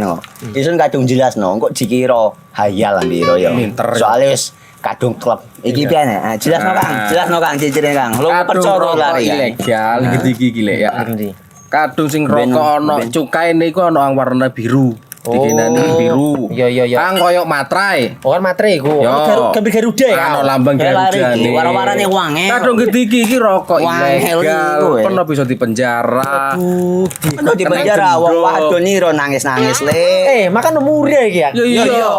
Ison kadung jelasno kok dikira hayal lan biro ya. Soale wis kadung klub. Iki piye nek? Jelasno Kang, ciri-cirine Kang. Lu percaya lari kan. Ilegal iki lek ya. Klendi. Kadung sing rokok ono cukaine iku ono yang warna biru. Dikenani biru. Iya. Kang koyo matrai. Oh kan materi iku. Gambar Garuda ya. Ono lambang Garuda. Warna-warnane wange. Kadung gede iki rokok Wangel ilegal. iku, ya. Pernah bisa dipenjara. Kok di penjara wong wadon niro nangis-nangis le. Makan murah iki ya. Iya.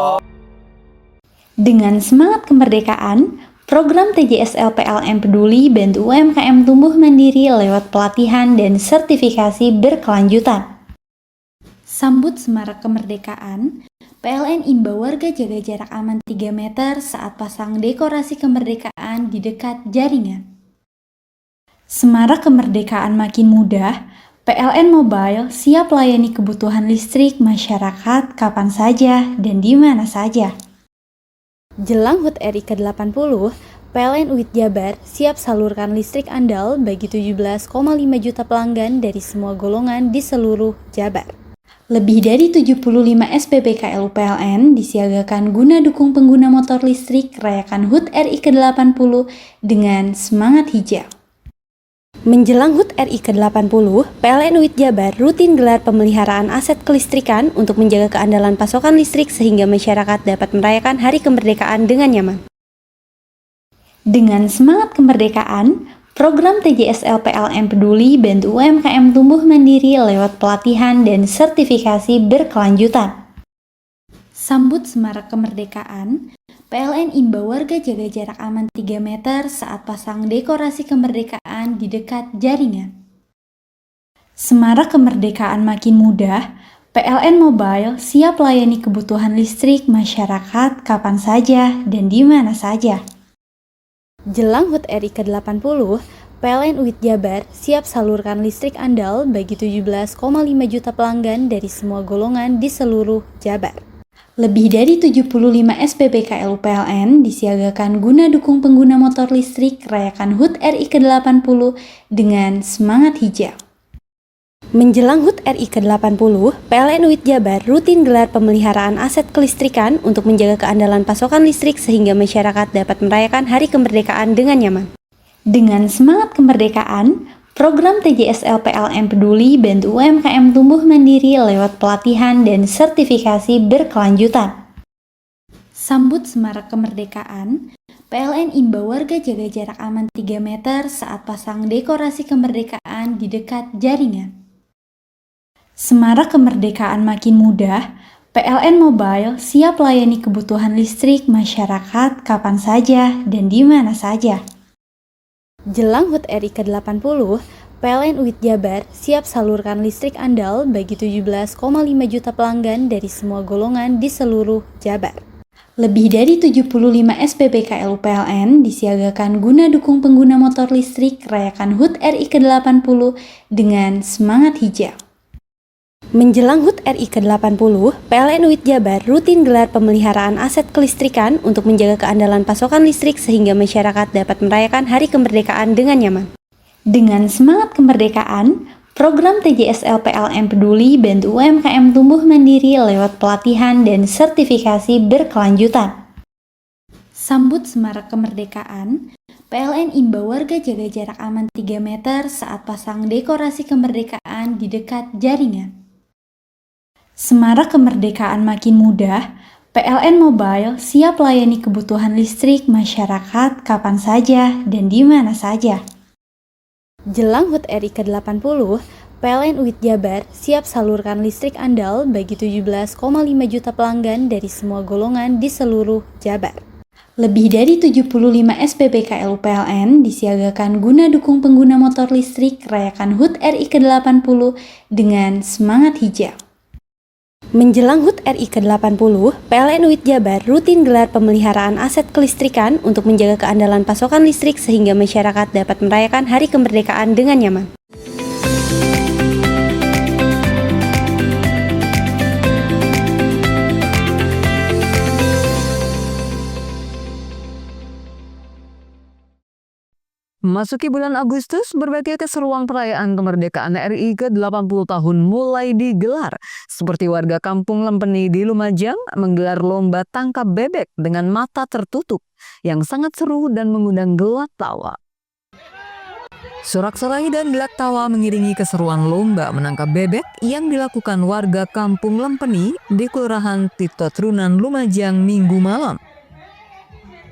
Dengan semangat kemerdekaan, program TJSL PLN Peduli bantu UMKM tumbuh mandiri lewat pelatihan dan sertifikasi berkelanjutan. Sambut semarak kemerdekaan, PLN imbau warga jaga jarak aman 3 meter saat pasang dekorasi kemerdekaan di dekat jaringan. Semarak kemerdekaan makin mudah, PLN Mobile siap layani kebutuhan listrik masyarakat kapan saja dan di mana saja. Jelang HUT RI ke-80, PLN UIT Jabar siap salurkan listrik andal bagi 17,5 juta pelanggan dari semua golongan di seluruh Jabar. Lebih dari 75 SPBKL PLN disiagakan guna dukung pengguna motor listrik rayakan HUT RI ke-80 dengan semangat hijau. Menjelang HUT RI ke-80, PLN UIT Jabar rutin gelar pemeliharaan aset kelistrikan untuk menjaga keandalan pasokan listrik sehingga masyarakat dapat merayakan Hari Kemerdekaan dengan nyaman. Dengan semangat kemerdekaan, program TJSL PLN Peduli bantu UMKM tumbuh mandiri lewat pelatihan dan sertifikasi berkelanjutan. Sambut semarak kemerdekaan, PLN imbau warga jaga jarak aman 3 meter saat pasang dekorasi kemerdekaan di dekat jaringan. Semarak kemerdekaan makin mudah, PLN Mobile siap layani kebutuhan listrik masyarakat kapan saja dan di mana saja. Jelang HUT RI ke-80, PLN UIT Jabar siap salurkan listrik andal bagi 17,5 juta pelanggan dari semua golongan di seluruh Jabar. Lebih dari 75 SPBKL PLN disiagakan guna dukung pengguna motor listrik rayakan HUT RI ke-80 dengan semangat hijau. Menjelang HUT RI ke-80, PLN UIT Jabar rutin gelar pemeliharaan aset kelistrikan untuk menjaga keandalan pasokan listrik sehingga masyarakat dapat merayakan Hari Kemerdekaan dengan nyaman. Dengan semangat kemerdekaan, program TJSL PLN Peduli bantu UMKM tumbuh mandiri lewat pelatihan dan sertifikasi berkelanjutan. Sambut semarak kemerdekaan, PLN imbau warga jaga jarak aman 3 meter saat pasang dekorasi kemerdekaan di dekat jaringan. Semarak kemerdekaan makin mudah, PLN Mobile siap layani kebutuhan listrik masyarakat kapan saja dan di mana saja. Jelang HUT RI ke-80, PLN UIT Jabar siap salurkan listrik andal bagi 17,5 juta pelanggan dari semua golongan di seluruh Jabar. Lebih dari 75 SPBKL PLN disiagakan guna dukung pengguna motor listrik rayakan HUT RI ke-80 dengan semangat hijau. Menjelang HUT RI ke-80, PLN UIT Jabar rutin gelar pemeliharaan aset kelistrikan untuk menjaga keandalan pasokan listrik sehingga masyarakat dapat merayakan Hari Kemerdekaan dengan nyaman. Dengan semangat kemerdekaan, program TJSL PLN Peduli bantu UMKM tumbuh mandiri lewat pelatihan dan sertifikasi berkelanjutan. Sambut semarak kemerdekaan, PLN imbau warga jaga jarak aman 3 meter saat pasang dekorasi kemerdekaan di dekat jaringan. Semarak kemerdekaan makin mudah, PLN Mobile siap layani kebutuhan listrik masyarakat kapan saja dan di mana saja. Jelang HUT RI ke-80, PLN UIT Jabar siap salurkan listrik andal bagi 17,5 juta pelanggan dari semua golongan di seluruh Jabar. Lebih dari 75 SPBKL PLN disiagakan guna dukung pengguna motor listrik rayakan HUT RI ke-80 dengan semangat hijau. Menjelang HUT RI ke-80, PLN UIT Jabar rutin gelar pemeliharaan aset kelistrikan untuk menjaga keandalan pasokan listrik sehingga masyarakat dapat merayakan Hari Kemerdekaan dengan nyaman. Memasuki bulan Agustus, berbagai keseruan perayaan kemerdekaan RI ke-80 tahun mulai digelar. Seperti warga Kampung Lempeni di Lumajang menggelar lomba tangkap bebek dengan mata tertutup yang sangat seru dan mengundang gelak tawa. Sorak-sorai dan gelak tawa mengiringi keseruan lomba menangkap bebek yang dilakukan warga Kampung Lempeni di Kelurahan Tito Trunan, Lumajang Minggu malam.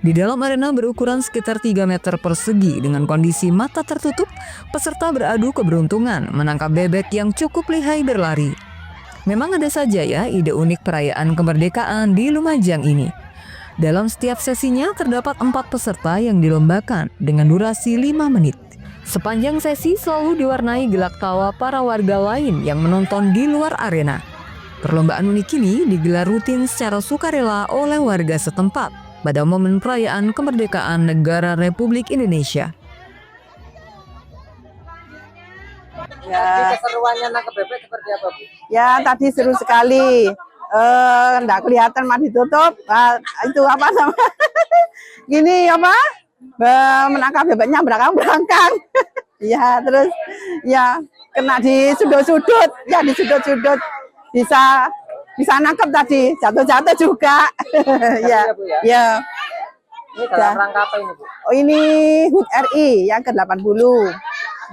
Di dalam arena berukuran sekitar 3 meter persegi dengan kondisi mata tertutup, peserta beradu keberuntungan menangkap bebek yang cukup lihai berlari. Memang ada saja ya ide unik perayaan kemerdekaan di Lumajang ini. Dalam setiap sesinya terdapat 4 peserta yang dilombakan dengan durasi 5 menit. Sepanjang sesi selalu diwarnai gelak tawa para warga lain yang menonton di luar arena. Perlombaan unik ini digelar rutin secara sukarela oleh warga setempat pada momen perayaan kemerdekaan negara Republik Indonesia. Ya. Keseruannya nangkep bebek seperti apa, Bu? Ya, tadi seru sekali. Enggak kelihatan mah ditutup. Itu apa namanya? Gini apa? Menangkap bebeknya berangkang-berangkang. Ya, terus ya kena di sudut-sudut. Ya, di sudut-sudut bisa nangkep tadi, jatuh-jatuh juga. Ya, ya. Ini dalam rangka apa ini, Bu? Oh, ini HUT RI yang ke-80.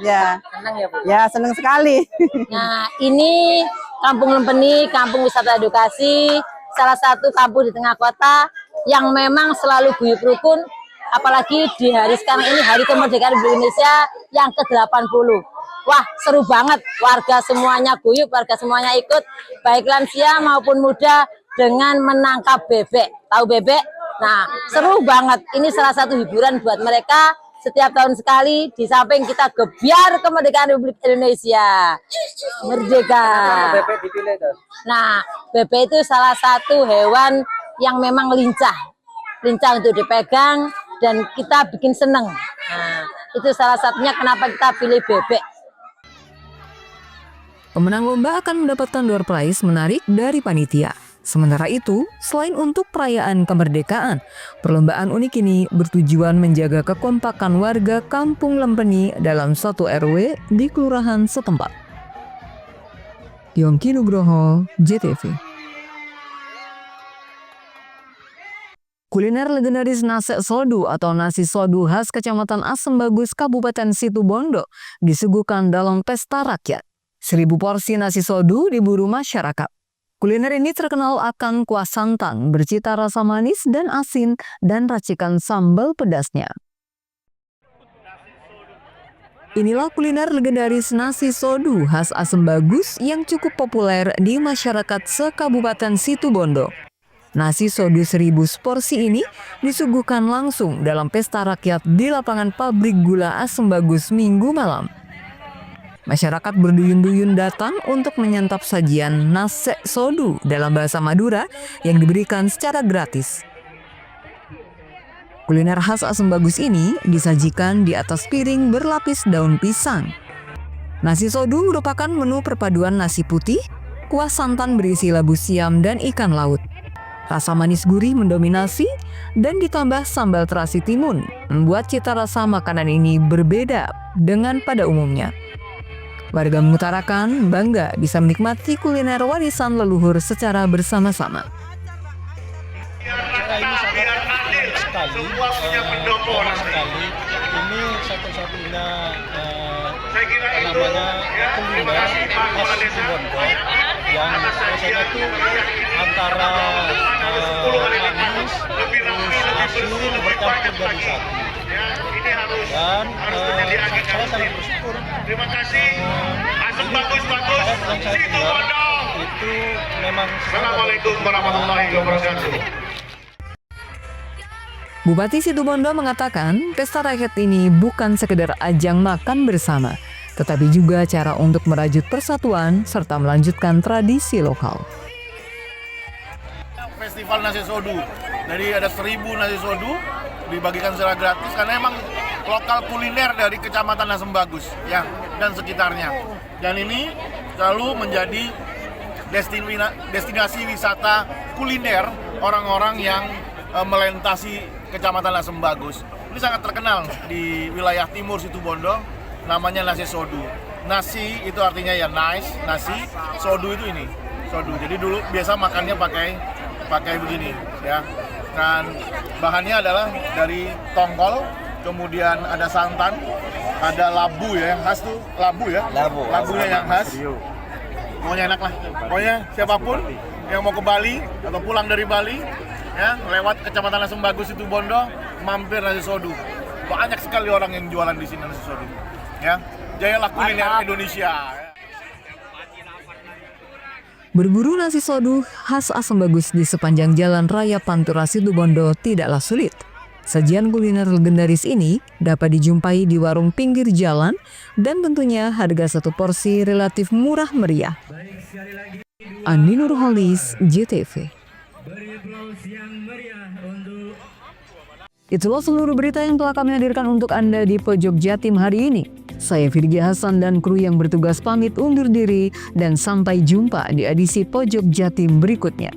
Ya. Senang ya, Bu? Ya, senang sekali. Nah, ini Kampung Lempeni, Kampung Wisata Edukasi, salah satu kampung di tengah kota yang memang selalu guyup rukun, apalagi di hari sekarang ini, Hari Kemerdekaan Indonesia yang ke-80. Wah, seru banget, warga semuanya guyup, warga semuanya ikut, baik lansia maupun muda dengan menangkap bebek. Tahu bebek? Nah, seru banget. Ini salah satu hiburan buat mereka setiap tahun sekali, di samping kita gebiar kemerdekaan Republik Indonesia. Merdeka. Bebek dipilih tuh. Nah, bebek itu salah satu hewan yang memang lincah. Lincah untuk dipegang dan kita bikin seneng. Nah, itu salah satunya kenapa kita pilih bebek. Pemenang lomba akan mendapatkan door prize menarik dari panitia. Sementara itu, selain untuk perayaan kemerdekaan, perlombaan unik ini bertujuan menjaga kekompakan warga Kampung Lempeni dalam satu RW di kelurahan setempat. Yongki Nugroho, JTV. Kuliner legendaris nasi sodu atau nasi sodu khas Kecamatan Asem Bagus, Kabupaten Situbondo disuguhkan dalam pesta rakyat. 1000 porsi nasi sodu diburu masyarakat. Kuliner ini terkenal akan kuah santan bercita rasa manis dan asin dan racikan sambal pedasnya. Inilah kuliner legendaris nasi sodu khas Asem Bagus yang cukup populer di masyarakat se-Kabupaten Situbondo. Nasi sodu 1000 porsi ini disuguhkan langsung dalam pesta rakyat di lapangan pabrik gula Asem Bagus Minggu malam. Masyarakat berduyun-duyun datang untuk menyantap sajian nasi sodu dalam bahasa Madura yang diberikan secara gratis. Kuliner khas Asem Bagus ini disajikan di atas piring berlapis daun pisang. Nasi sodu merupakan menu perpaduan nasi putih, kuah santan berisi labu siam dan ikan laut. Rasa manis gurih mendominasi dan ditambah sambal terasi timun, membuat cita rasa makanan ini berbeda dengan pada umumnya. Warga mengutarakan bangga bisa menikmati kuliner warisan leluhur secara bersama-sama. Ini satu-satunya namanya kuliner khas Situbondo yang rasanya itu antara manis, asin bercampur jadi satu. Dan saya sangat bersyukur. Terima kasih. Asem Bagus Situbondo. Itu memang. Assalamualaikum warahmatullahi wabarakatuh. Bupati Situbondo mengatakan pesta rakyat ini bukan sekedar ajang makan bersama, tetapi juga cara untuk merajut persatuan serta melanjutkan tradisi lokal. Festival nasi sodu, jadi ada 1000 nasi sodu dibagikan secara gratis karena emang lokal kuliner dari Kecamatan Asem Bagus ya dan sekitarnya. Dan ini selalu menjadi destinasi wisata kuliner orang-orang yang melintasi Kecamatan Asem Bagus. Ini sangat terkenal di wilayah timur Situbondo, namanya nasi sodu. Nasi itu artinya ya nice, nasi, sodu itu ini, sodu. Jadi dulu biasa makannya pakai begini ya. Dan bahannya adalah dari tongkol, kemudian ada santan, ada labu ya, yang khas tuh labu ya. Labunya yang khas. Pokoknya enak lah. Pokoknya siapapun yang mau ke Bali atau pulang dari Bali ya, lewat Kecamatan Lasem Bagus Situbondo, mampir nasi sodu. Banyak sekali orang yang jualan di sini nasi sodu. Ya. Jayalah kuliner Indonesia. Berburu nasi sodu khas Asem Bagus di sepanjang Jalan Raya Pantura Situbondo tidaklah sulit. Sajian kuliner legendaris ini dapat dijumpai di warung pinggir jalan dan tentunya harga satu porsi relatif murah meriah. Andi Nurholis, JTV. Itulah seluruh berita yang telah kami hadirkan untuk Anda di Pojok Jatim hari ini. Saya Firgia Hasan dan kru yang bertugas pamit undur diri dan sampai jumpa di edisi Pojok Jatim berikutnya.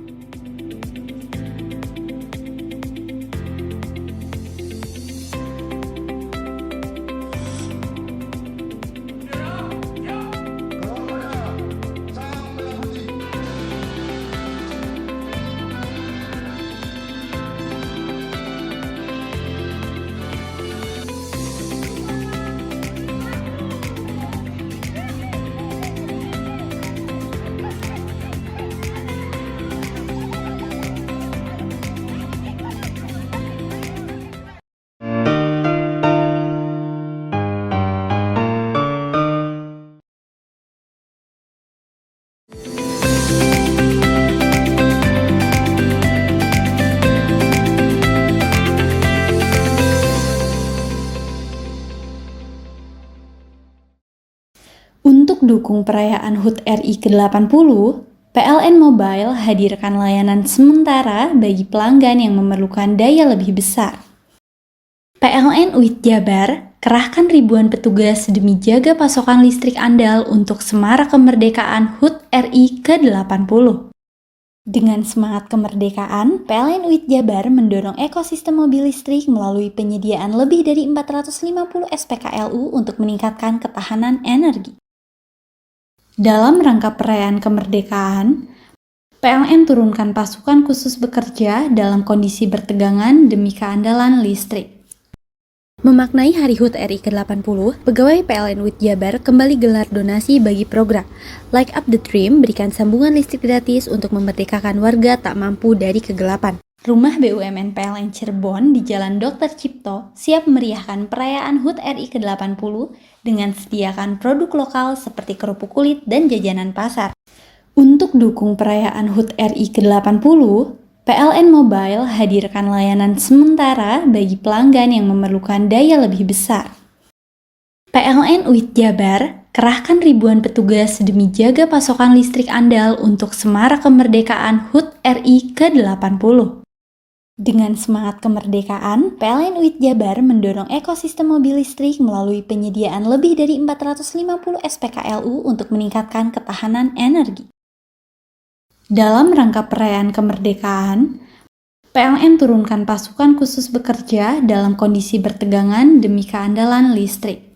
Untuk dukung perayaan HUT RI ke-80, PLN Mobile hadirkan layanan sementara bagi pelanggan yang memerlukan daya lebih besar. PLN UIT Jabar kerahkan ribuan petugas demi jaga pasokan listrik andal untuk semarak kemerdekaan HUT RI ke-80. Dengan semangat kemerdekaan, PLN UIT Jabar mendorong ekosistem mobil listrik melalui penyediaan lebih dari 450 SPKLU untuk meningkatkan ketahanan energi. Dalam rangka perayaan kemerdekaan, PLN turunkan pasukan khusus bekerja dalam kondisi bertegangan demi keandalan listrik. Memaknai Hari HUT RI ke-80, pegawai PLN UIT Jabar kembali gelar donasi bagi program Light Up the Dream, berikan sambungan listrik gratis untuk memerdekakan warga tak mampu dari kegelapan. Rumah BUMN PLN Cirebon di Jalan Dr. Cipto siap meriahkan perayaan HUT RI ke-80 dengan sediakan produk lokal seperti kerupuk kulit dan jajanan pasar. Untuk dukung perayaan HUT RI ke-80, PLN Mobile hadirkan layanan sementara bagi pelanggan yang memerlukan daya lebih besar. PLN UIT Jabar kerahkan ribuan petugas demi jaga pasokan listrik andal untuk semarak kemerdekaan HUT RI ke-80. Dengan semangat kemerdekaan, PLN UIT Jabar mendorong ekosistem mobil listrik melalui penyediaan lebih dari 450 SPKLU untuk meningkatkan ketahanan energi. Dalam rangka perayaan kemerdekaan, PLN turunkan pasukan khusus bekerja dalam kondisi bertegangan demi keandalan listrik.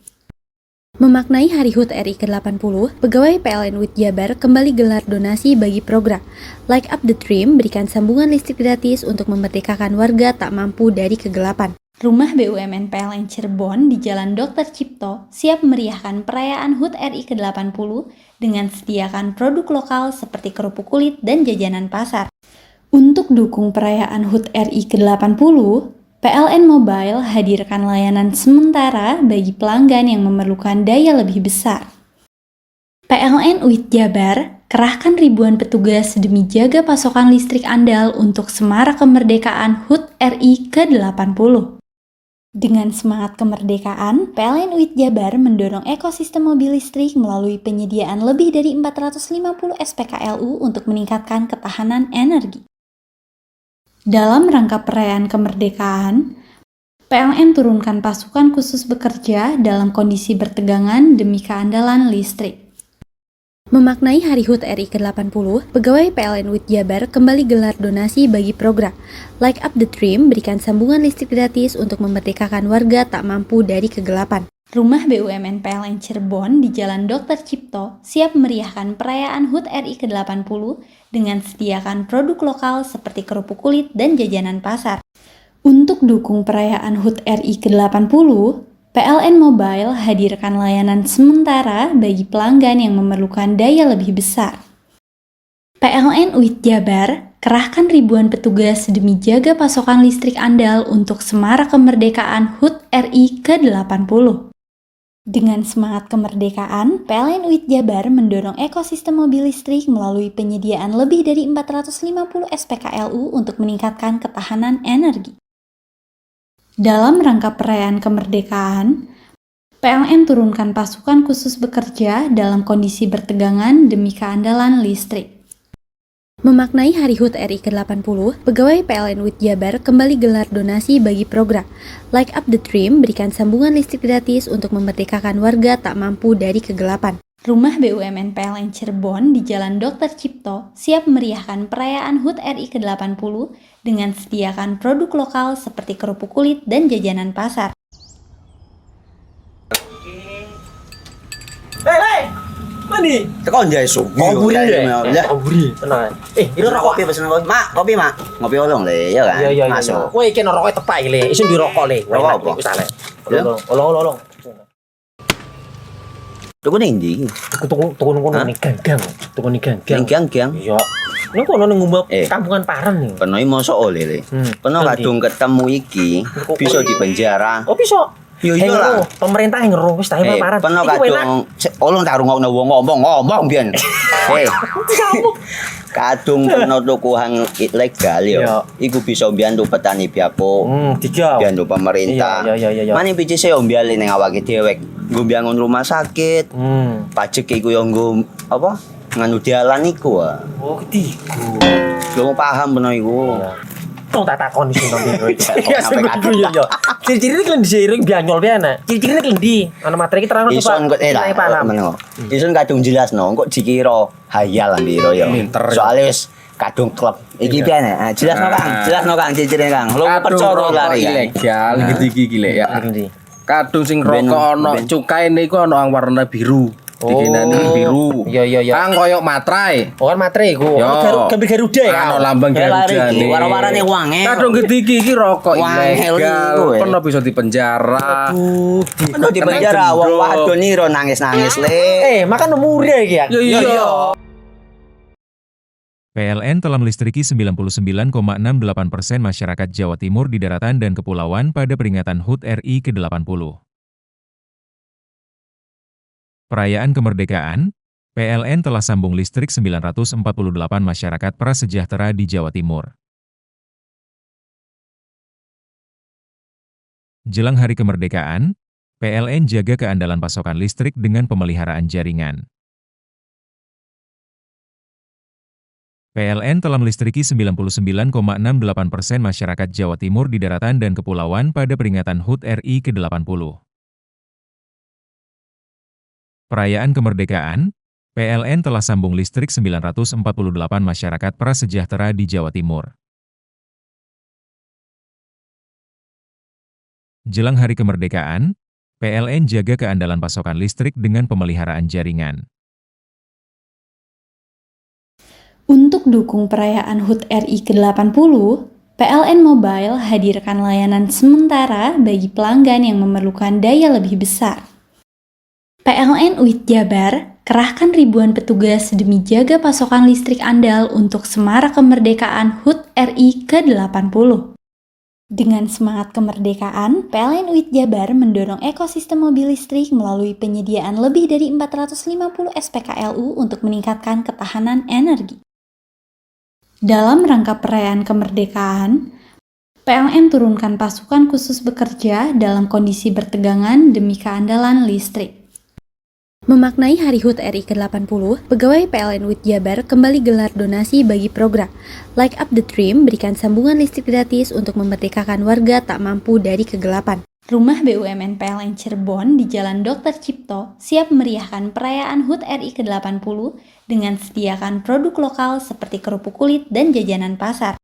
Memaknai Hari HUT RI ke-80, pegawai PLN UIT Jabar kembali gelar donasi bagi program Light Up the Dream, berikan sambungan listrik gratis untuk memerdekakan warga tak mampu dari kegelapan. Rumah BUMN PLN Cirebon di Jalan Dr. Cipto siap meriahkan perayaan HUT RI ke-80 dengan sediakan produk lokal seperti kerupuk kulit dan jajanan pasar. Untuk dukung perayaan HUT RI ke-80, PLN Mobile hadirkan layanan sementara bagi pelanggan yang memerlukan daya lebih besar. PLN UIT Jabar kerahkan ribuan petugas demi jaga pasokan listrik andal untuk semarak kemerdekaan HUT RI ke-80. Dengan semangat kemerdekaan, PLN UIT Jabar mendorong ekosistem mobil listrik melalui penyediaan lebih dari 450 SPKLU untuk meningkatkan ketahanan energi. Dalam rangka perayaan kemerdekaan, PLN turunkan pasukan khusus bekerja dalam kondisi bertegangan demi keandalan listrik. Memaknai Hari HUT RI ke-80, pegawai PLN UIT Jabar kembali gelar donasi bagi program Light Up the Dream, berikan sambungan listrik gratis untuk memerdekakan warga tak mampu dari kegelapan. Rumah BUMN PLN Cirebon di Jalan Dr. Cipto siap meriahkan perayaan HUT RI ke-80 dengan sediakan produk lokal seperti kerupuk kulit dan jajanan pasar. Untuk dukung perayaan HUT RI ke-80, PLN Mobile hadirkan layanan sementara bagi pelanggan yang memerlukan daya lebih besar. PLN UIT Jabar kerahkan ribuan petugas demi jaga pasokan listrik andal untuk semarak kemerdekaan HUT RI ke-80. Dengan semangat kemerdekaan, PLN UIT Jabar mendorong ekosistem mobil listrik melalui penyediaan lebih dari 450 SPKLU untuk meningkatkan ketahanan energi. Dalam rangka perayaan kemerdekaan, PLN turunkan pasukan khusus bekerja dalam kondisi bertegangan demi keandalan listrik. Memaknai Hari HUT RI ke-80, pegawai PLN UIT Jabar kembali gelar donasi bagi program Light Up the Dream, berikan sambungan listrik gratis untuk memerdekakan warga tak mampu dari kegelapan. Rumah BUMN PLN Cirebon di Jalan Dr. Cipto siap meriahkan perayaan HUT RI ke-80 dengan sediakan produk lokal seperti kerupuk kulit dan jajanan pasar. Hei, mandi. Tekan jaya subuh. Koburi ya. Koburi, tenang. Ini rokok. Kopi pesen kopi. Mak, kopi mak. Ngopi olong le, ya kan? Iya. Masuk. Kowe iki rokok tepak le, isin dirokok le. Rokok apa? Wis ale. Olong. Tuku ning ndi? Tuku kono ning ganggang. Tuku ning ganggang. Ning gang. Iya. Ning kono ning ngumbat kampungan Paren nih. Peno iki mosok oleh le. Peno kadung ketemu iki bisa dipenjara. Oh, bisa. Yo iya lah. Pemerintah yang ngeru wis tahe Paren. Peno kadung olong tak rungokno wong ngomong biyen. Kadung peno tuku hang ilegal yo. Iku bisa mbiyantu petani biapo. Mbiyantu pemerintah. Iya. Mane pici se mbiyan ning awake dhewek. Nggo mbangun rumah sakit. Pajak iku yo nggo apa? Nganu dalan iku. Oh, ketiku. Lu paham peno iku. Tong tak takon sing nang biro iki. Ya sampe yo. Ciri-ciri iki diseiring bianyol piye ana. Ciri-cirine klendi. Ana materi iki terang to, Pak. Ison kok meneng. Ison kadung jelasno kok dikira hayal lan biro yo. Soale wis kadung klub. Iki piye nek? Jelasno Kang ciri-cirine Kang. Lu percaya lari ilegal iki lek ya. Kadung sing rokok ana cukaine iku ana warna biru. Dikenani biru. Iya. Kang koyo materai. Oh, kan materai iku. Gambar Garuda ya. Ana lambang Garuda. Warna-warnane wange. Kadung gedhi iki rokok ilegal. Pernah bisa dipenjara. Pernah dipenjara wong wadon iro nangis-nangis le. Makan murah iki ya. Iya. PLN telah melistriki 99,68% masyarakat Jawa Timur di daratan dan kepulauan pada peringatan HUT RI ke-80. Perayaan kemerdekaan, PLN telah sambung listrik 948 masyarakat prasejahtera di Jawa Timur. Jelang hari kemerdekaan, PLN jaga keandalan pasokan listrik dengan pemeliharaan jaringan. PLN telah melistriki 99,68% masyarakat Jawa Timur di daratan dan kepulauan pada peringatan HUT RI ke-80. Perayaan kemerdekaan, PLN telah sambung listrik 948 masyarakat prasejahtera di Jawa Timur. Jelang hari kemerdekaan, PLN jaga keandalan pasokan listrik dengan pemeliharaan jaringan. Untuk dukung perayaan HUT RI ke-80, PLN Mobile hadirkan layanan sementara bagi pelanggan yang memerlukan daya lebih besar. PLN UIT Jabar kerahkan ribuan petugas demi jaga pasokan listrik andal untuk semarak kemerdekaan HUT RI ke-80. Dengan semangat kemerdekaan, PLN UIT Jabar mendorong ekosistem mobil listrik melalui penyediaan lebih dari 450 SPKLU untuk meningkatkan ketahanan energi. Dalam rangka perayaan kemerdekaan, PLN turunkan pasukan khusus bekerja dalam kondisi bertegangan demi keandalan listrik. Memaknai Hari HUT RI ke-80, pegawai PLN UIT Jabar kembali gelar donasi bagi program Light Up the Dream, berikan sambungan listrik gratis untuk memerdekakan warga tak mampu dari kegelapan. Rumah BUMN PLN Cirebon di Jalan Dr. Cipto siap meriahkan perayaan HUT RI ke-80 dengan sediakan produk lokal seperti kerupuk kulit dan jajanan pasar.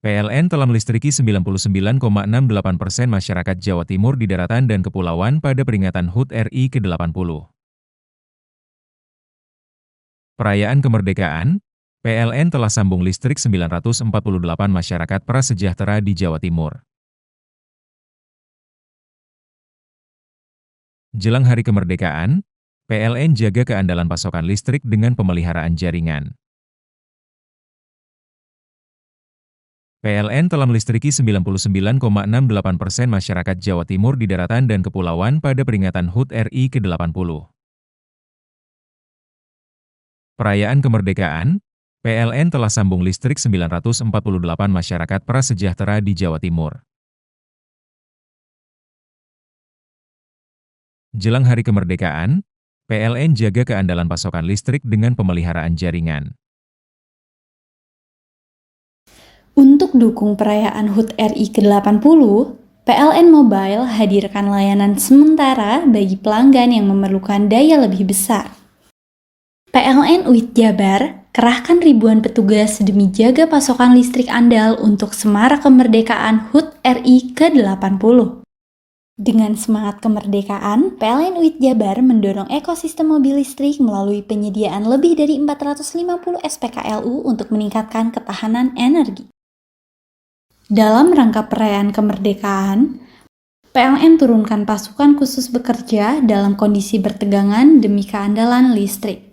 PLN telah melistriki 99,68% masyarakat Jawa Timur di daratan dan kepulauan pada peringatan HUT RI ke-80. Perayaan kemerdekaan, PLN telah sambung listrik 948 masyarakat prasejahtera di Jawa Timur. Jelang hari kemerdekaan, PLN jaga keandalan pasokan listrik dengan pemeliharaan jaringan. PLN telah melistriki 99,68% masyarakat Jawa Timur di daratan dan kepulauan pada peringatan HUT RI ke-80. Perayaan kemerdekaan, PLN telah sambung listrik 948 masyarakat prasejahtera di Jawa Timur. Jelang hari kemerdekaan, PLN jaga keandalan pasokan listrik dengan pemeliharaan jaringan. Untuk dukung perayaan HUT RI ke-80, PLN Mobile hadirkan layanan sementara bagi pelanggan yang memerlukan daya lebih besar. PLN UIT Jabar kerahkan ribuan petugas demi jaga pasokan listrik andal untuk semarak kemerdekaan HUT RI ke-80. Dengan semangat kemerdekaan, PLN UIT Jabar mendorong ekosistem mobil listrik melalui penyediaan lebih dari 450 SPKLU untuk meningkatkan ketahanan energi. Dalam rangka perayaan kemerdekaan, PLN turunkan pasukan khusus bekerja dalam kondisi bertegangan demi keandalan listrik.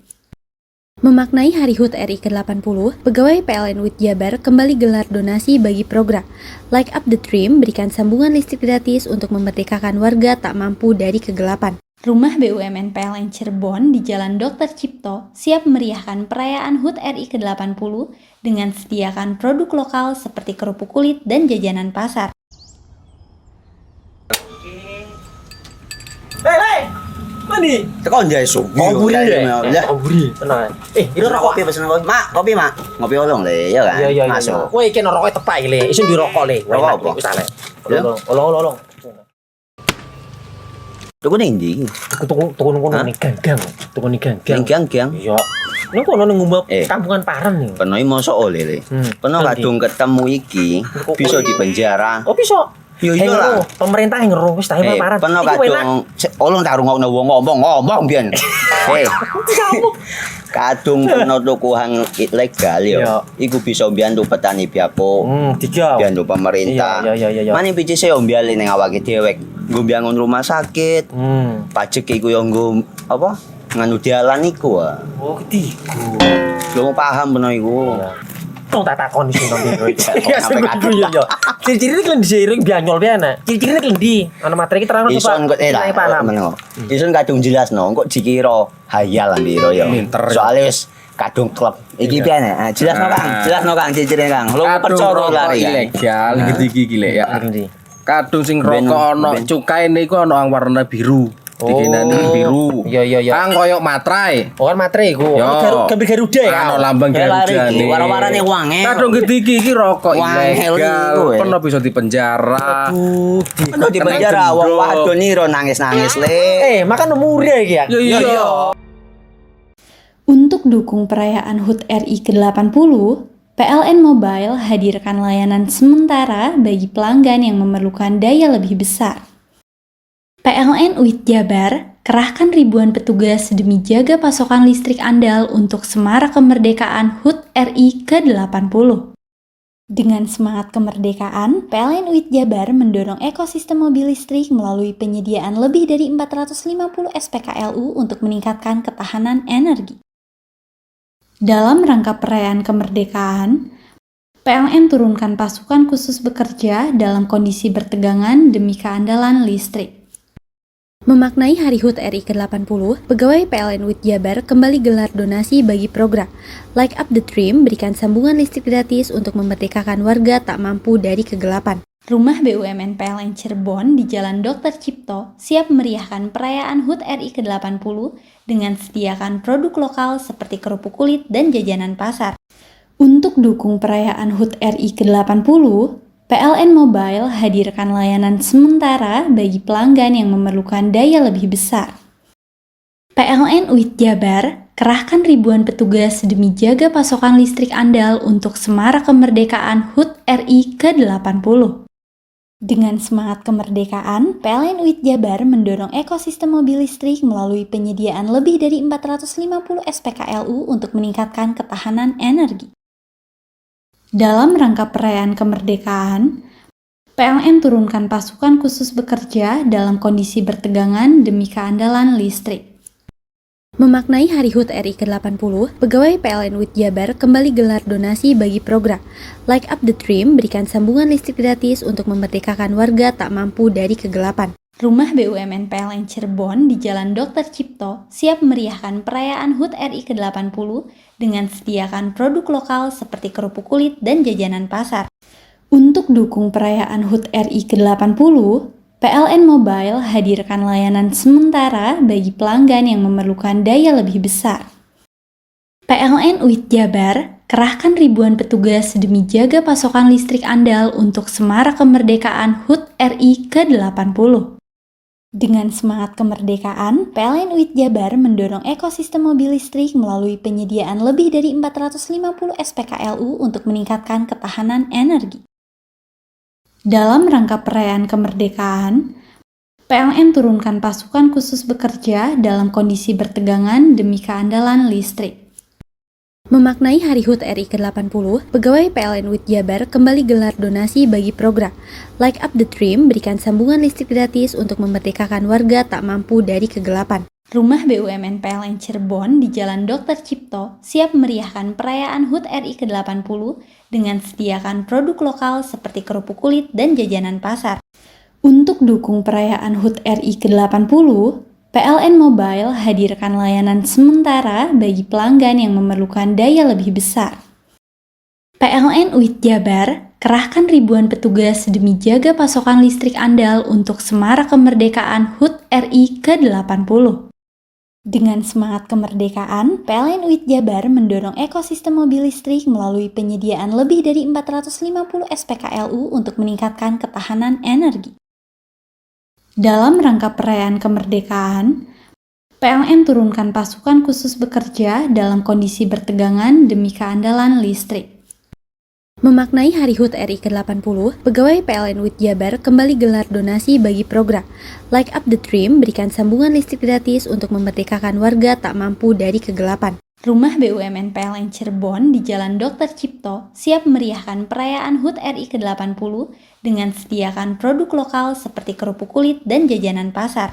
Memaknai Hari HUT RI ke-80, pegawai PLN UIT Jabar kembali gelar donasi bagi program Light Up the Dream, berikan sambungan listrik gratis untuk memerdekakan warga tak mampu dari kegelapan. Rumah BUMN PLN Cirebon di Jalan Dr. Cipto siap meriahkan perayaan HUT RI ke-80 dengan sediakan produk lokal seperti kerupuk kulit dan jajanan pasar. Hei! Mandi. Tekan jaya su. Oburi ya. Oburi. Tenang. Ini rokok kopi pesen kopi. Mak, kopi mak. Ngopi olong le, ya kan? Iya. Masuk. Woi, iki rokok tepak le. Isin dirokok le. Rokok apa? Wis ale. Olong. Tuku ning ndi? Tuku ning gang. Tuku ning gang. Gang. Iya. Nek kono ning ngumbat kampungan Paren nih. Peno mosok oleh le. Peno kadung ketemu iki bisa dipenjara. Oh bisa. Yo iya, pemerintah yang ngeruh wis ta Paren. Peno kadung olong tak rungokno wong ngomong biyen. Kadung peno tuku hang ilegal yo. Iku bisa mbiyantu petani biapo. Mbiyantu pemerintah. Iya. Mane picise yo mbiali ning awake dhewek. Nggo mbangun rumah sakit. Pajak iku yo nggo apa? Nganu dalan iku. Oh, ketiku. Lu paham peno iku. Tong tak takoni sing nang biro iki. Ya yo. Ciri-cirine kan diseiring bianyol piye ana. Ciri-cirine klendi. Ana materi iki terang Ison kok meneng. Ison kadung jelasno kok dikira hayal nang biro yo. Soale wis kadung klub. Iki piye ana? Jelasno Kang ciri-cirine Kang. Lu percaya lari ilegal iki lek ya. Kadung sing rokok ana cukaine iku ana warna biru. Dikenani biru. Iya. Kang koyo matrai. Oh kan matrai iku. Gambar Garuda ya. Ana lambang Garuda. Warna-warnane wange. Kadung gede iki rokok ilegal. Pernah bisa dipenjara. Aduh, dipenjara wong wadon iro nangis-nangis le. Makan murah iki ya. Iya. Untuk dukung perayaan HUT RI ke-80, PLN Mobile hadirkan layanan sementara bagi pelanggan yang memerlukan daya lebih besar. PLN UIT Jabar kerahkan ribuan petugas demi jaga pasokan listrik andal untuk semarak kemerdekaan HUT RI ke-80. Dengan semangat kemerdekaan, PLN UIT Jabar mendorong ekosistem mobil listrik melalui penyediaan lebih dari 450 SPKLU untuk meningkatkan ketahanan energi. Dalam rangka perayaan kemerdekaan, PLN turunkan pasukan khusus bekerja dalam kondisi bertegangan demi keandalan listrik. Memaknai Hari HUT RI ke-80, pegawai PLN UIT Jabar kembali gelar donasi bagi program Light Up the Dream, berikan sambungan listrik gratis untuk memerdekakan warga tak mampu dari kegelapan. Rumah BUMN PLN Cirebon di Jalan Dr. Cipto siap meriahkan perayaan HUT RI ke-80 dengan sediakan produk lokal seperti kerupuk kulit dan jajanan pasar. Untuk dukung perayaan HUT RI ke-80, PLN Mobile hadirkan layanan sementara bagi pelanggan yang memerlukan daya lebih besar. PLN UIT Jabar kerahkan ribuan petugas demi jaga pasokan listrik andal untuk Semarak Kemerdekaan HUT RI ke-80. Dengan semangat kemerdekaan, PLN UIT Jabar mendorong ekosistem mobil listrik melalui penyediaan lebih dari 450 SPKLU untuk meningkatkan ketahanan energi. Dalam rangka perayaan kemerdekaan, PLN turunkan pasukan khusus bekerja dalam kondisi bertegangan demi keandalan listrik. Memaknai Hari HUT RI ke-80, pegawai PLN UIT Jabar kembali gelar donasi bagi program Light Up the Dream, berikan sambungan listrik gratis untuk memerdekakan warga tak mampu dari kegelapan. Rumah BUMN PLN Cirebon di Jalan Dr. Cipto siap meriahkan perayaan HUT RI ke-80 dengan sediakan produk lokal seperti kerupuk kulit dan jajanan pasar. Untuk dukung perayaan HUT RI ke-80, PLN Mobile hadirkan layanan sementara bagi pelanggan yang memerlukan daya lebih besar. PLN UIT Jabar kerahkan ribuan petugas demi jaga pasokan listrik andal untuk Semarak Kemerdekaan HUT RI ke-80. Dengan semangat kemerdekaan, PLN UIT Jabar mendorong ekosistem mobil listrik melalui penyediaan lebih dari 450 SPKLU untuk meningkatkan ketahanan energi. Dalam rangka perayaan kemerdekaan, PLN turunkan pasukan khusus bekerja dalam kondisi bertegangan demi keandalan listrik. Memaknai Hari HUT RI ke-80, pegawai PLN UIT Jabar kembali gelar donasi bagi program Light Up the Dream, berikan sambungan listrik gratis untuk memerdekakan warga tak mampu dari kegelapan. Rumah BUMN PLN Cirebon di Jalan Dr. Cipto siap meriahkan perayaan HUT RI ke-80 dengan sediakan produk lokal seperti kerupuk kulit dan jajanan pasar. Untuk dukung perayaan HUT RI ke-80, PLN Mobile hadirkan layanan sementara bagi pelanggan yang memerlukan daya lebih besar. PLN UIT Jabar kerahkan ribuan petugas demi jaga pasokan listrik andal untuk Semarak Kemerdekaan HUT RI ke-80. Dengan semangat kemerdekaan, PLN UIT Jabar mendorong ekosistem mobil listrik melalui penyediaan lebih dari 450 SPKLU untuk meningkatkan ketahanan energi. Dalam rangka perayaan kemerdekaan, PLN turunkan pasukan khusus bekerja dalam kondisi bertegangan demi keandalan listrik. Memaknai Hari HUT RI ke-80, pegawai PLN UIT Jabar kembali gelar donasi bagi program Light Up the Dream, berikan sambungan listrik gratis untuk memerdekakan warga tak mampu dari kegelapan. Rumah BUMN PLN Cirebon di Jalan Dr. Cipto siap meriahkan perayaan HUT RI ke-80 dengan sediakan produk lokal seperti kerupuk kulit dan jajanan pasar.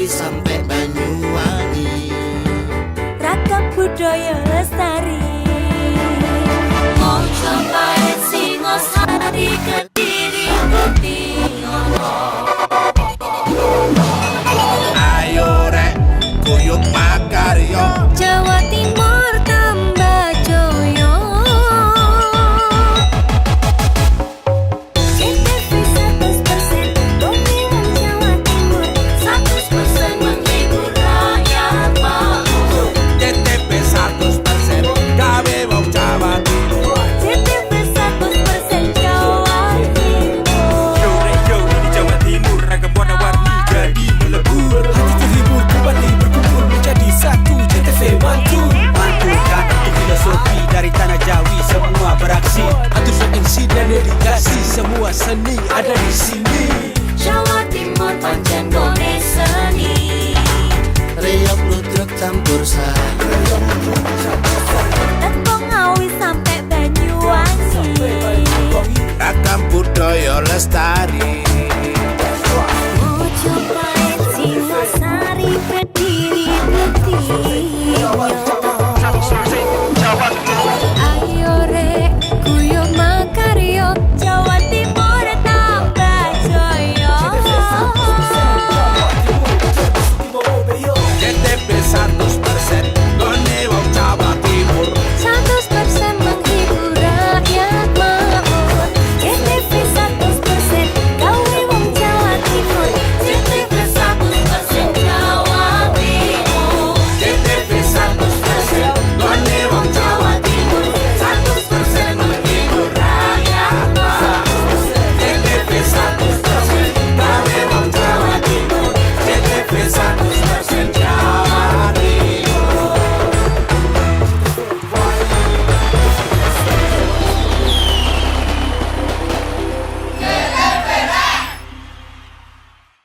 Sampai Banyuwangi, Ragam budaya lestari, Mojopahit, Singosari, Kediri, Kutingono. ayo rek guyub makarya, Jawa Timur tambah joyo. CTV 100% dongeng wong Jawa Timur, 100% menghibur rakyat makmur. CTP 100% gawe wong Jawa Timur. CTV 100% Jawa Timur. Yo di Jawa Timur ragam warna-warni jadi melebur. Hati terhibur kembali berkumpul menjadi satu. CTV mantu mantukan untuk filosofi dari tanah Jawi semua beraksi. Atur MC dan dedikasi semua seni ada di sini. Jawa Timur pancen gone seni. rasa